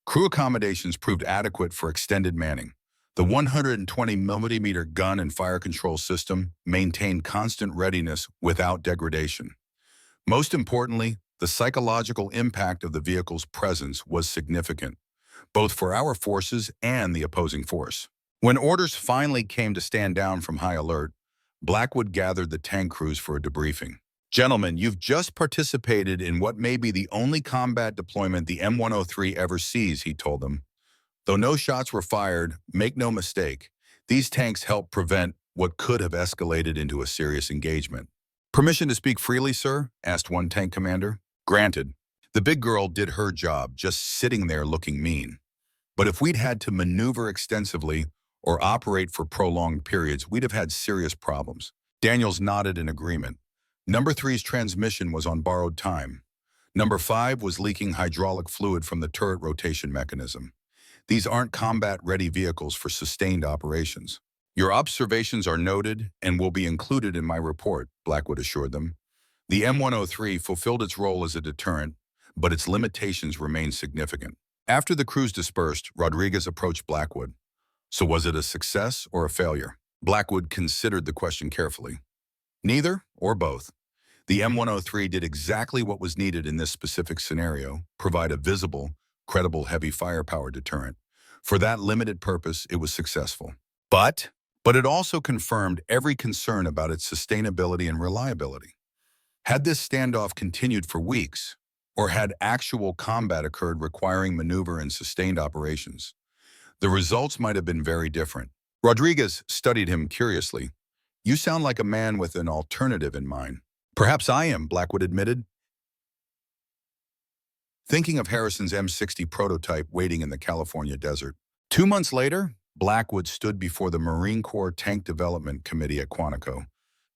Crew accommodations proved adequate for extended manning. The 120 millimeter gun and fire control system maintained constant readiness without degradation. Most importantly, the psychological impact of the vehicle's presence was significant, both for our forces and the opposing force. When orders finally came to stand down from high alert, Blackwood gathered the tank crews for a debriefing. Gentlemen, you've just participated in what may be the only combat deployment the M103 ever sees, he told them. Though no shots were fired, make no mistake, these tanks helped prevent what could have escalated into a serious engagement. Permission to speak freely, sir? Asked one tank commander. Granted. The big girl did her job, just sitting there looking mean. But if we'd had to maneuver extensively or operate for prolonged periods, we'd have had serious problems. Daniels nodded in agreement. Number 3's transmission was on borrowed time. Number 5 was leaking hydraulic fluid from the turret rotation mechanism. These aren't combat-ready vehicles for sustained operations. Your observations are noted and will be included in my report, Blackwood assured them. The M103 fulfilled its role as a deterrent, but its limitations remain significant. After the crews dispersed, Rodriguez approached Blackwood. So was it a success or a failure? Blackwood considered the question carefully. Neither or both. The M103 did exactly what was needed in this specific scenario, provide a visible, credible heavy firepower deterrent. For that limited purpose, it was successful. But it also confirmed every concern about its sustainability and reliability. Had this standoff continued for weeks, or had actual combat occurred requiring maneuver and sustained operations, the results might have been very different. Rodriguez studied him curiously. You sound like a man with an alternative in mind. Perhaps I am, Blackwood admitted. Thinking of Harrison's M60 prototype waiting in the California desert. 2 months later, Blackwood stood before the Marine Corps Tank Development Committee at Quantico,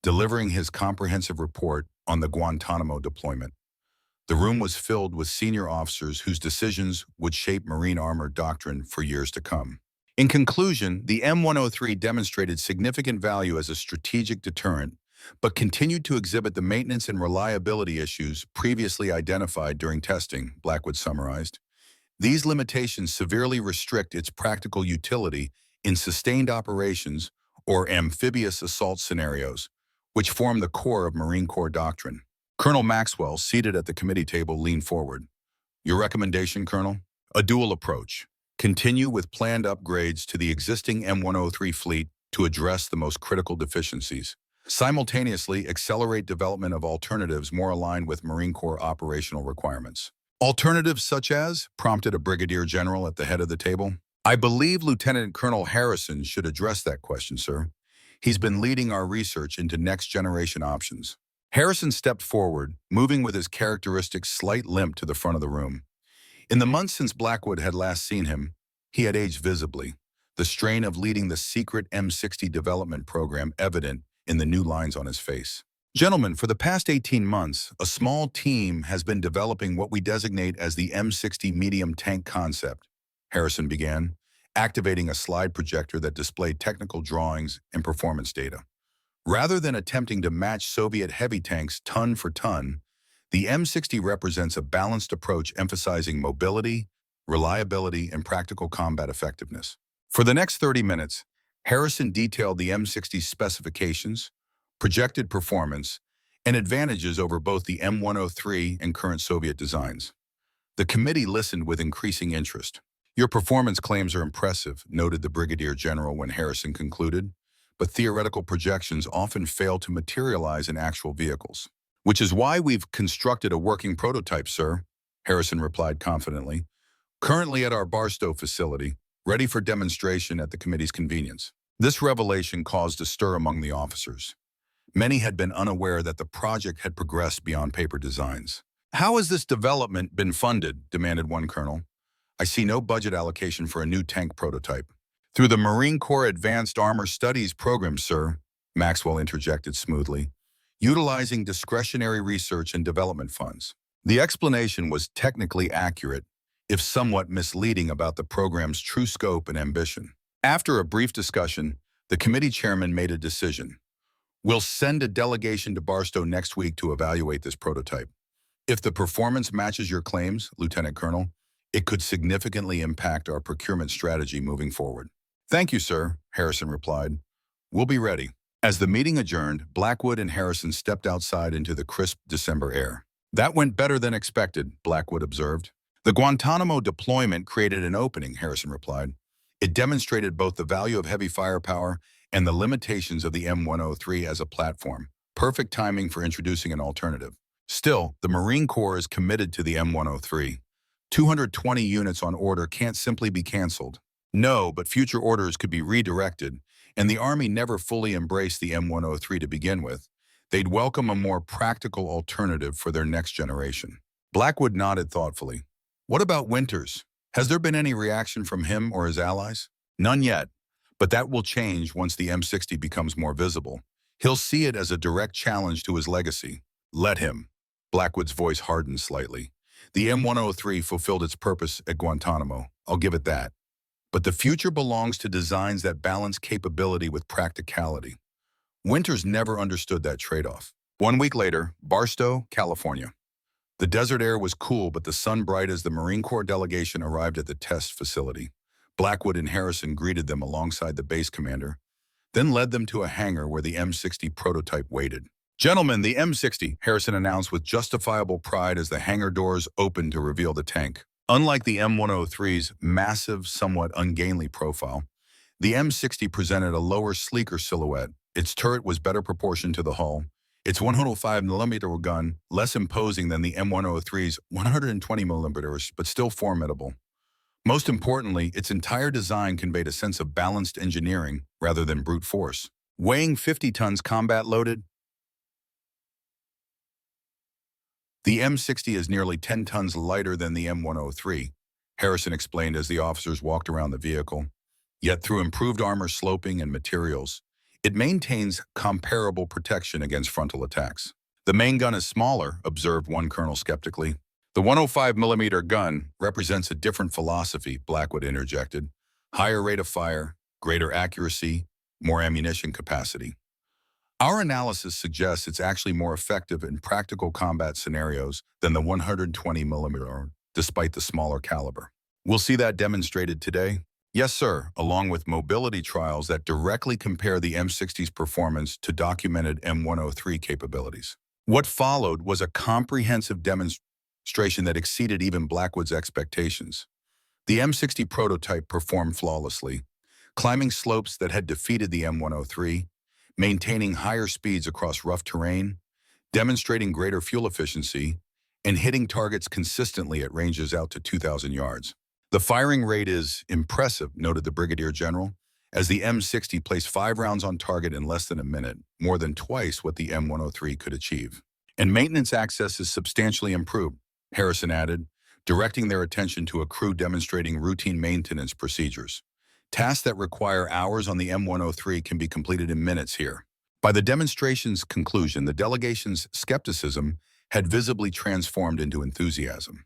delivering his comprehensive report on the Guantanamo deployment. The room was filled with senior officers whose decisions would shape Marine armor doctrine for years to come. In conclusion, the M103 demonstrated significant value as a strategic deterrent, but continued to exhibit the maintenance and reliability issues previously identified during testing, Blackwood summarized. These limitations severely restrict its practical utility in sustained operations or amphibious assault scenarios, which form the core of Marine Corps doctrine. Colonel Maxwell, seated at the committee table, leaned forward. Your recommendation, Colonel? A dual approach. Continue with planned upgrades to the existing M103 fleet to address the most critical deficiencies. Simultaneously, accelerate development of alternatives more aligned with Marine Corps operational requirements. Alternatives such as, prompted a brigadier general at the head of the table. I believe Lieutenant Colonel Harrison should address that question, sir. He's been leading our research into next-generation options. Harrison stepped forward, moving with his characteristic slight limp to the front of the room. In the months since Blackwood had last seen him, he had aged visibly, the strain of leading the secret M60 development program evident in the new lines on his face. Gentlemen, for the past 18 months, a small team has been developing what we designate as the M60 medium tank concept, Harrison began, activating a slide projector that displayed technical drawings and performance data. Rather than attempting to match Soviet heavy tanks ton for ton, the M60 represents a balanced approach emphasizing mobility, reliability, and practical combat effectiveness. For the next 30 minutes, Harrison detailed the M60's specifications, projected performance, and advantages over both the M103 and current Soviet designs. The committee listened with increasing interest. Your performance claims are impressive, noted the brigadier general when Harrison concluded, but theoretical projections often fail to materialize in actual vehicles. Which is why we've constructed a working prototype, sir, Harrison replied confidently, currently at our Barstow facility, ready for demonstration at the committee's convenience. This revelation caused a stir among the officers. Many had been unaware that the project had progressed beyond paper designs. How has this development been funded? Demanded one colonel. I see no budget allocation for a new tank prototype. Through the Marine Corps Advanced Armor Studies program, sir, Maxwell interjected smoothly, utilizing discretionary research and development funds. The explanation was technically accurate, if somewhat misleading about the program's true scope and ambition. After a brief discussion, the committee chairman made a decision. We'll send a delegation to Barstow next week to evaluate this prototype. If the performance matches your claims, Lieutenant Colonel, it could significantly impact our procurement strategy moving forward. Thank you, sir, Harrison replied. We'll be ready. As the meeting adjourned, Blackwood and Harrison stepped outside into the crisp December air. That went better than expected, Blackwood observed. The Guantanamo deployment created an opening, Harrison replied. It demonstrated both the value of heavy firepower and the limitations of the M103 as a platform. Perfect timing for introducing an alternative. Still, the Marine Corps is committed to the M103. 220 units on order can't simply be canceled. No, but future orders could be redirected, and the Army never fully embraced the M103 to begin with. They'd welcome a more practical alternative for their next generation. Blackwood nodded thoughtfully. What about Winters? Has there been any reaction from him or his allies? None yet, but that will change once the M60 becomes more visible. He'll see it as a direct challenge to his legacy. Let him. Blackwood's voice hardened slightly. The M103 fulfilled its purpose at Guantanamo, I'll give it that. But the future belongs to designs that balance capability with practicality. Winters never understood that trade-off. 1 week later, Barstow, California. The desert air was cool, but the sun bright as the Marine Corps delegation arrived at the test facility. Blackwood and Harrison greeted them alongside the base commander, then led them to a hangar where the M60 prototype waited. Gentlemen, the M60, Harrison announced with justifiable pride as the hangar doors opened to reveal the tank. Unlike the M103's massive, somewhat ungainly profile, the M60 presented a lower, sleeker silhouette. Its turret was better proportioned to the hull. Its 105mm gun, less imposing than the M103's 120mm, but still formidable. Most importantly, its entire design conveyed a sense of balanced engineering rather than brute force. Weighing 50 tons combat-loaded, the M60 is nearly 10 tons lighter than the M103, Harrison explained as the officers walked around the vehicle. Yet through improved armor sloping and materials, it maintains comparable protection against frontal attacks. The main gun is smaller, observed one colonel skeptically. The 105mm gun represents a different philosophy, Blackwood interjected. Higher rate of fire, greater accuracy, more ammunition capacity. Our analysis suggests it's actually more effective in practical combat scenarios than the 120mm, despite the smaller caliber. We'll see that demonstrated today. Yes, sir, along with mobility trials that directly compare the M60's performance to documented M103 capabilities. What followed was a comprehensive demonstration that exceeded even Blackwood's expectations. The M60 prototype performed flawlessly, climbing slopes that had defeated the M103, maintaining higher speeds across rough terrain, demonstrating greater fuel efficiency, and hitting targets consistently at ranges out to 2,000 yards. The firing rate is impressive, noted the Brigadier General, as the M60 placed 5 rounds on target in less than a minute, more than twice what the M103 could achieve. And maintenance access is substantially improved, Harrison added, directing their attention to a crew demonstrating routine maintenance procedures. Tasks that require hours on the M103 can be completed in minutes here. By the demonstration's conclusion, the delegation's skepticism had visibly transformed into enthusiasm.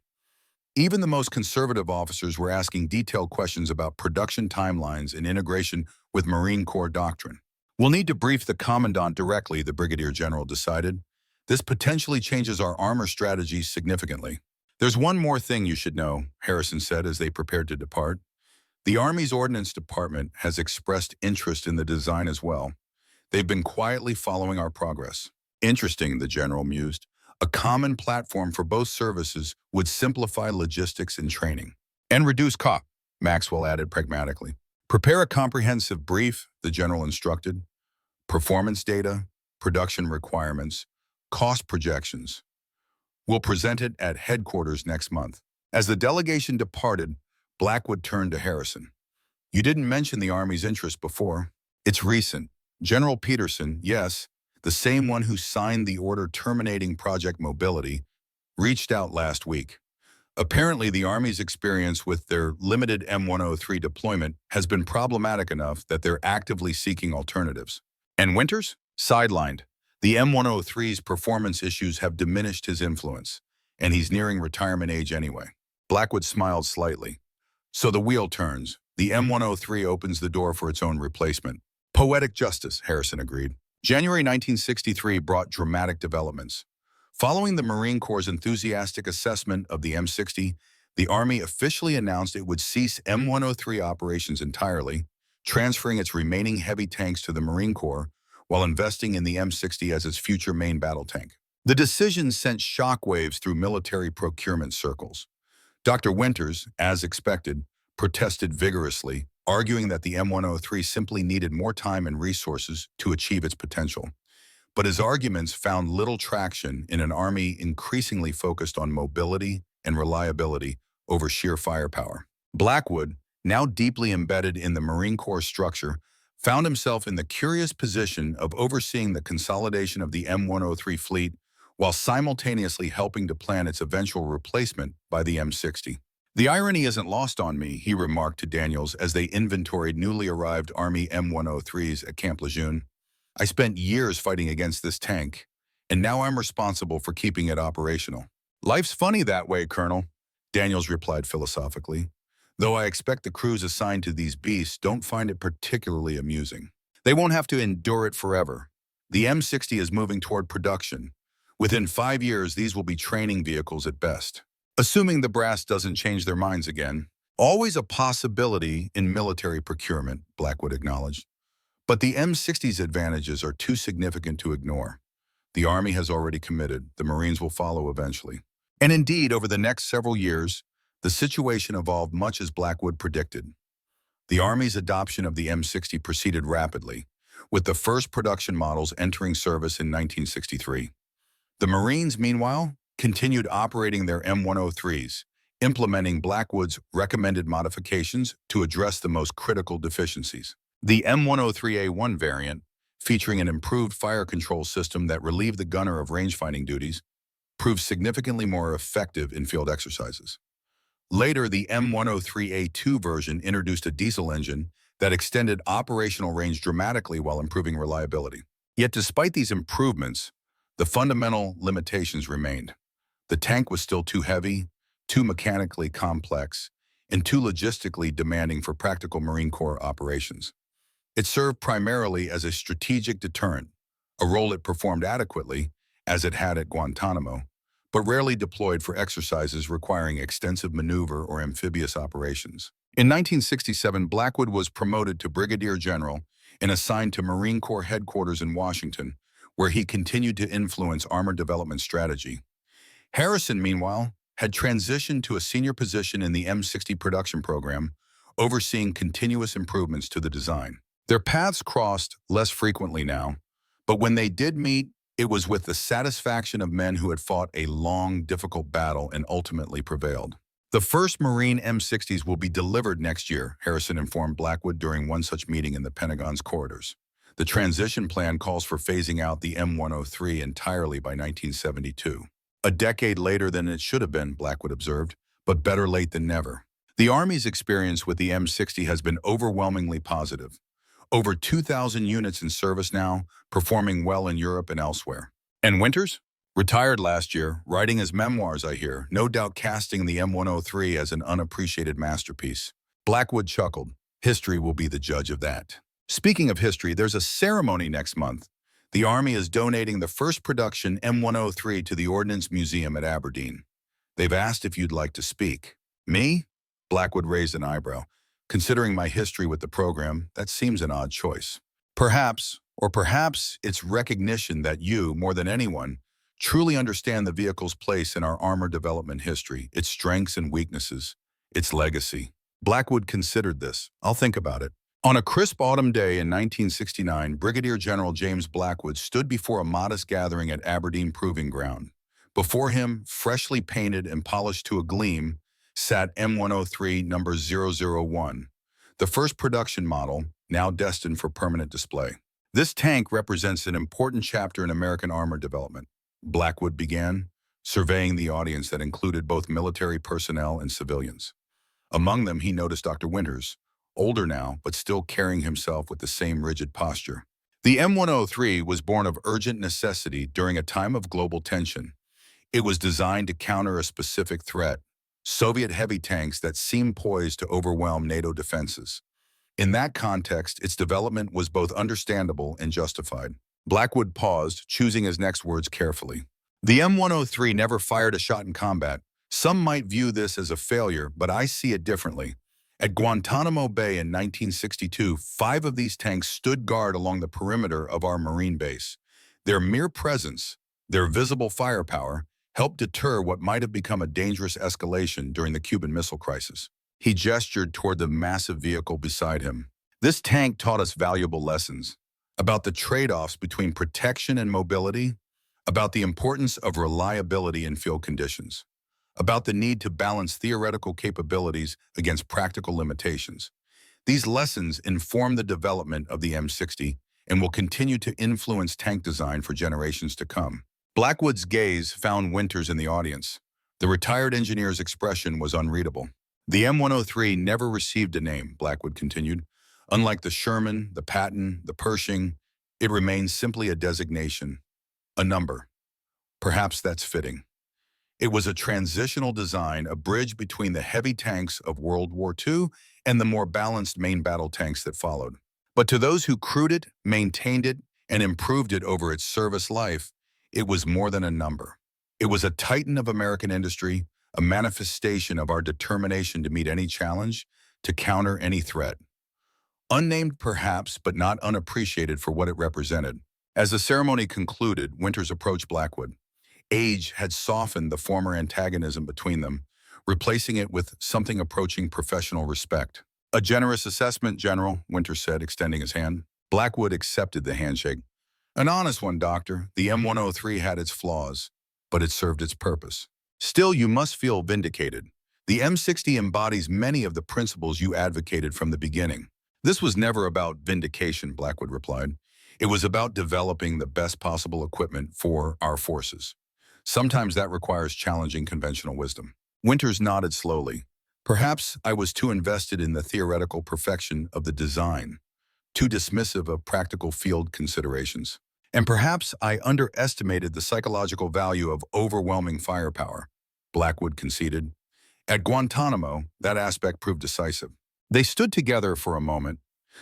Even the most conservative officers were asking detailed questions about production timelines and integration with Marine Corps doctrine. We'll need to brief the Commandant directly, the Brigadier General decided. This potentially changes our armor strategy significantly. There's one more thing you should know, Harrison said as they prepared to depart. The Army's Ordnance Department has expressed interest in the design as well. They've been quietly following our progress. Interesting, the General mused. A common platform for both services would simplify logistics and training. And reduce cost, Maxwell added pragmatically. Prepare a comprehensive brief, the General instructed. Performance data, production requirements, cost projections. We'll present it at headquarters next month. As the delegation departed, Blackwood turned to Harrison. You didn't mention the Army's interest before. It's recent. General Peterson, yes, the same one who signed the order terminating Project Mobility, reached out last week. Apparently, the Army's experience with their limited M103 deployment has been problematic enough that they're actively seeking alternatives. And Winters? Sidelined. The M103's performance issues have diminished his influence, and he's nearing retirement age anyway. Blackwood smiled slightly. So the wheel turns. The M103 opens the door for its own replacement. Poetic justice, Harrison agreed. January 1963 brought dramatic developments. Following the Marine Corps' enthusiastic assessment of the M60, the Army officially announced it would cease M103 operations entirely, transferring its remaining heavy tanks to the Marine Corps while investing in the M60 as its future main battle tank. The decision sent shockwaves through military procurement circles. Dr. Winters, as expected, protested vigorously, arguing that the M103 simply needed more time and resources to achieve its potential. But his arguments found little traction in an army increasingly focused on mobility and reliability over sheer firepower. Blackwood, now deeply embedded in the Marine Corps structure, found himself in the curious position of overseeing the consolidation of the M103 fleet while simultaneously helping to plan its eventual replacement by the M60. "The irony isn't lost on me," he remarked to Daniels as they inventoried newly arrived Army M103s at Camp Lejeune. "I spent years fighting against this tank, and now I'm responsible for keeping it operational." "Life's funny that way, Colonel," Daniels replied philosophically, "though I expect the crews assigned to these beasts don't find it particularly amusing. They won't have to endure it forever. The M60 is moving toward production. Within 5 years, these will be training vehicles at best. Assuming the brass doesn't change their minds again. Always a possibility in military procurement," Blackwood acknowledged. "But the M60's advantages are too significant to ignore. The Army has already committed. The Marines will follow eventually." And indeed, over the next several years, the situation evolved much as Blackwood predicted. The Army's adoption of the M60 proceeded rapidly, with the first production models entering service in 1963. The Marines, meanwhile, continued operating their M103s, implementing Blackwood's recommended modifications to address the most critical deficiencies. The M103A1 variant, featuring an improved fire control system that relieved the gunner of range-finding duties, proved significantly more effective in field exercises. Later, the M103A2 version introduced a diesel engine that extended operational range dramatically while improving reliability. Yet despite these improvements, the fundamental limitations remained. The tank was still too heavy, too mechanically complex, and too logistically demanding for practical Marine Corps operations. It served primarily as a strategic deterrent, a role it performed adequately, as it had at Guantanamo, but rarely deployed for exercises requiring extensive maneuver or amphibious operations. In 1967, Blackwood was promoted to Brigadier General and assigned to Marine Corps headquarters in Washington, where he continued to influence armor development strategy. Harrison, meanwhile, had transitioned to a senior position in the M60 production program, overseeing continuous improvements to the design. Their paths crossed less frequently now, but when they did meet, it was with the satisfaction of men who had fought a long, difficult battle and ultimately prevailed. "The first Marine M60s will be delivered next year," Harrison informed Blackwood during one such meeting in the Pentagon's corridors. "The transition plan calls for phasing out the M103 entirely by 1972. A decade later than it should have been," Blackwood observed, "but better late than never." The Army's experience with the M60 has been overwhelmingly positive. Over 2,000 units in service now, performing well in Europe and elsewhere. "And Winters?" "Retired last year, writing his memoirs, I hear, no doubt casting the M103 as an unappreciated masterpiece." Blackwood chuckled. "History will be the judge of that." Speaking of history, there's a ceremony next month. The Army is donating the first production M103 to the Ordnance Museum at Aberdeen. They've asked if you'd like to speak. "Me?" Blackwood raised an eyebrow. "Considering my history with the program, that seems an odd choice." "Perhaps, or perhaps it's recognition that you, more than anyone, truly understand the vehicle's place in our armor development history, its strengths and weaknesses, its legacy." Blackwood considered this. "I'll think about it." On a crisp autumn day in 1969, Brigadier General James Blackwood stood before a modest gathering at Aberdeen Proving Ground. Before him, freshly painted and polished to a gleam, sat M103 number 001, the first production model, now destined for permanent display. "This tank represents an important chapter in American armor development," Blackwood began, surveying the audience that included both military personnel and civilians. Among them, he noticed Dr. Winters, older now, but still carrying himself with the same rigid posture. The M103 was born of urgent necessity during a time of global tension. It was designed to counter a specific threat: Soviet heavy tanks that seemed poised to overwhelm NATO defenses. In that context, its development was both understandable and justified. Blackwood paused, choosing his next words carefully. The M103 never fired a shot in combat. Some might view this as a failure, but I see it differently. At Guantanamo Bay in 1962, 5 of these tanks stood guard along the perimeter of our Marine base. Their mere presence, their visible firepower, helped deter what might have become a dangerous escalation during the Cuban Missile Crisis. He gestured toward the massive vehicle beside him. This tank taught us valuable lessons about the trade-offs between protection and mobility, about the importance of reliability in field conditions, about the need to balance theoretical capabilities against practical limitations. These lessons inform the development of the M60 and will continue to influence tank design for generations to come. Blackwood's gaze found Winters in the audience. The retired engineer's expression was unreadable. The M103 never received a name, Blackwood continued. Unlike the Sherman, the Patton, the Pershing, it remains simply a designation, a number. Perhaps that's fitting. It was a transitional design, a bridge between the heavy tanks of World War II and the more balanced main battle tanks that followed. But to those who crewed it, maintained it, and improved it over its service life, it was more than a number. It was a titan of American industry, a manifestation of our determination to meet any challenge, to counter any threat. Unnamed perhaps, but not unappreciated for what it represented. As the ceremony concluded, Winters approached Blackwood. Age had softened the former antagonism between them, replacing it with something approaching professional respect. "A generous assessment, General," Winters said, extending his hand. Blackwood accepted the handshake. "An honest one, Doctor. The M103 had its flaws, but it served its purpose. Still, you must feel vindicated. The M60 embodies many of the principles you advocated from the beginning." "This was never about vindication," Blackwood replied. "It was about developing the best possible equipment for our forces. Sometimes that requires challenging conventional wisdom." Winters nodded slowly. "Perhaps I was too invested in the theoretical perfection of the design, too dismissive of practical field considerations. And perhaps I underestimated the psychological value of overwhelming firepower," Blackwood conceded. "At Guantanamo, that aspect proved decisive." They stood together for a moment,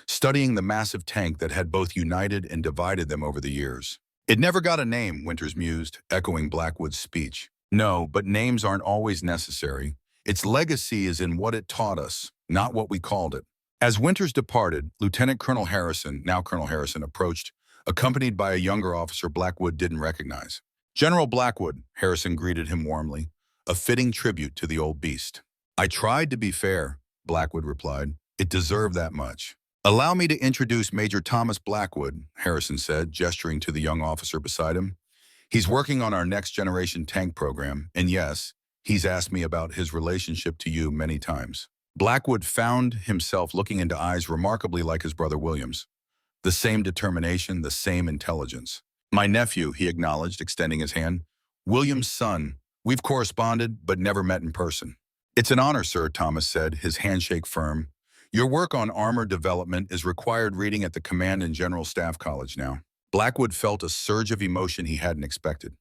studying the massive tank that had both united and divided them over the years. "It never got a name," Winters mused, echoing Blackwood's speech. "No, but names aren't always necessary. Its legacy is in what it taught us, not what we called it." As Winters departed, Lieutenant Colonel Harrison, now Colonel Harrison, approached, accompanied by a younger officer Blackwood didn't recognize. "General Blackwood," Harrison greeted him warmly, a fitting tribute to the old beast. "I tried to be fair," Blackwood replied. "It deserved that much." "Allow me to introduce Major Thomas Blackwood," Harrison said, gesturing to the young officer beside him. "He's working on our next-generation tank program, and yes, he's asked me about his relationship to you many times." Blackwood found himself looking into eyes remarkably like his brother William's. The same determination, the same intelligence. "My nephew," he acknowledged, extending his hand. "William's son. We've corresponded, but never met in person." "It's an honor, sir," Thomas said, his handshake firm. "Your work on armor development is required reading at the Command and General Staff College now." Blackwood felt a surge of emotion he hadn't expected.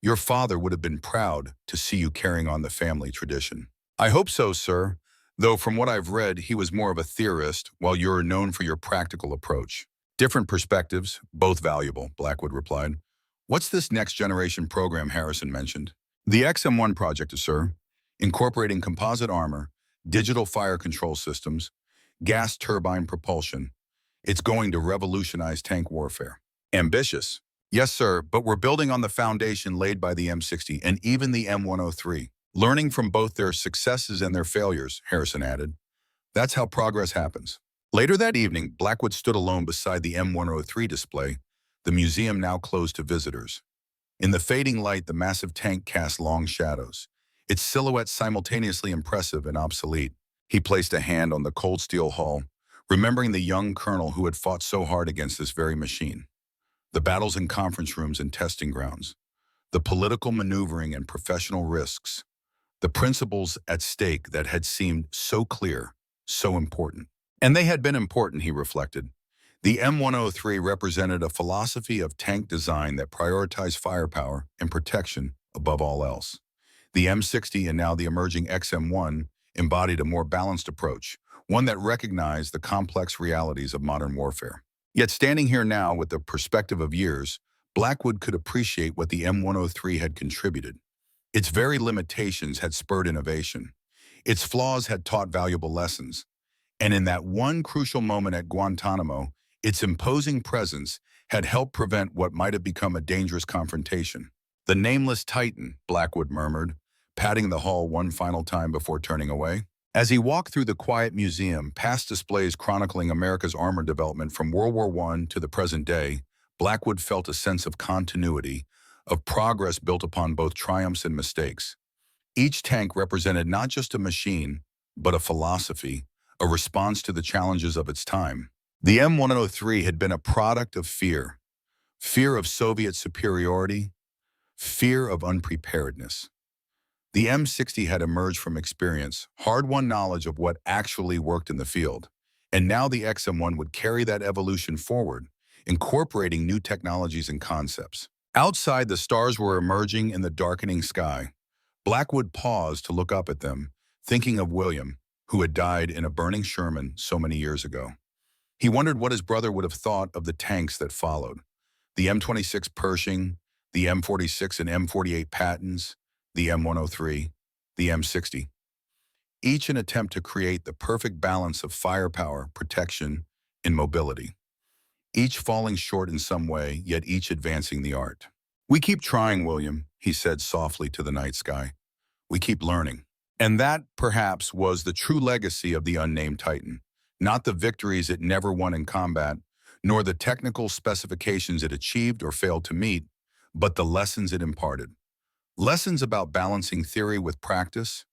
"Your father would have been proud to see you carrying on the family tradition." "I hope so, sir, though from what I've read, he was more of a theorist, while you're known for your practical approach." "Different perspectives, both valuable," Blackwood replied. "What's this next-generation program Harrison mentioned?" "The XM1 project, sir, incorporating composite armor, digital fire control systems, gas turbine propulsion. It's going to revolutionize tank warfare." "Ambitious." "Yes, sir, but we're building on the foundation laid by the M60 and even the M103, learning from both their successes and their failures," Harrison added. "That's how progress happens." Later that evening, Blackwood stood alone beside the M103 display, the museum now closed to visitors. In the fading light, the massive tank cast long shadows, its silhouette simultaneously impressive and obsolete. He placed a hand on the cold steel hull, remembering the young colonel who had fought so hard against this very machine. The battles in conference rooms and testing grounds, the political maneuvering and professional risks, the principles at stake that had seemed so clear, so important. And they had been important, he reflected. The M103 represented a philosophy of tank design that prioritized firepower and protection above all else. The M60 and now the emerging XM1 embodied a more balanced approach, one that recognized the complex realities of modern warfare. Yet standing here now with the perspective of years, Blackwood could appreciate what the M103 had contributed. Its very limitations had spurred innovation. Its flaws had taught valuable lessons. And in that one crucial moment at Guantanamo, its imposing presence had helped prevent what might have become a dangerous confrontation. The nameless Titan, Blackwood murmured, patting the hull one final time before turning away. As he walked through the quiet museum, past displays chronicling America's armor development from World War I to the present day, Blackwood felt a sense of continuity, of progress built upon both triumphs and mistakes. Each tank represented not just a machine, but a philosophy, a response to the challenges of its time. The M103 had been a product of fear, fear of Soviet superiority, fear of unpreparedness. The M60 had emerged from experience, hard-won knowledge of what actually worked in the field. And now the XM1 would carry that evolution forward, incorporating new technologies and concepts. Outside, the stars were emerging in the darkening sky. Blackwood paused to look up at them, thinking of William, who had died in a burning Sherman so many years ago. He wondered what his brother would have thought of the tanks that followed. The M26 Pershing, the M46 and M48 Pattons, the M103, the M60. Each an attempt to create the perfect balance of firepower, protection, and mobility. Each falling short in some way, yet each advancing the art. "We keep trying, William," he said softly to the night sky. "We keep learning." And that, perhaps, was the true legacy of the unnamed Titan. Not the victories it never won in combat, nor the technical specifications it achieved or failed to meet, but the lessons it imparted. Lessons about balancing theory with practice,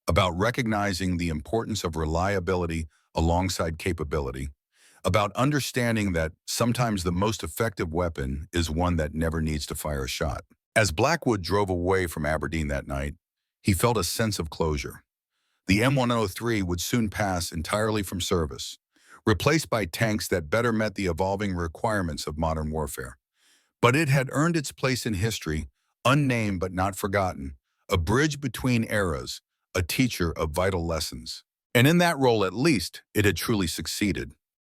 about recognizing the importance of reliability alongside capability, about understanding that sometimes the most effective weapon is one that never needs to fire a shot. As Blackwood drove away from Aberdeen that night, he felt a sense of closure. The M103 would soon pass entirely from service, replaced by tanks that better met the evolving requirements of modern warfare. But it had earned its place in history, unnamed but not forgotten, a bridge between eras, a teacher of vital lessons. And in that role, at least, it had truly succeeded.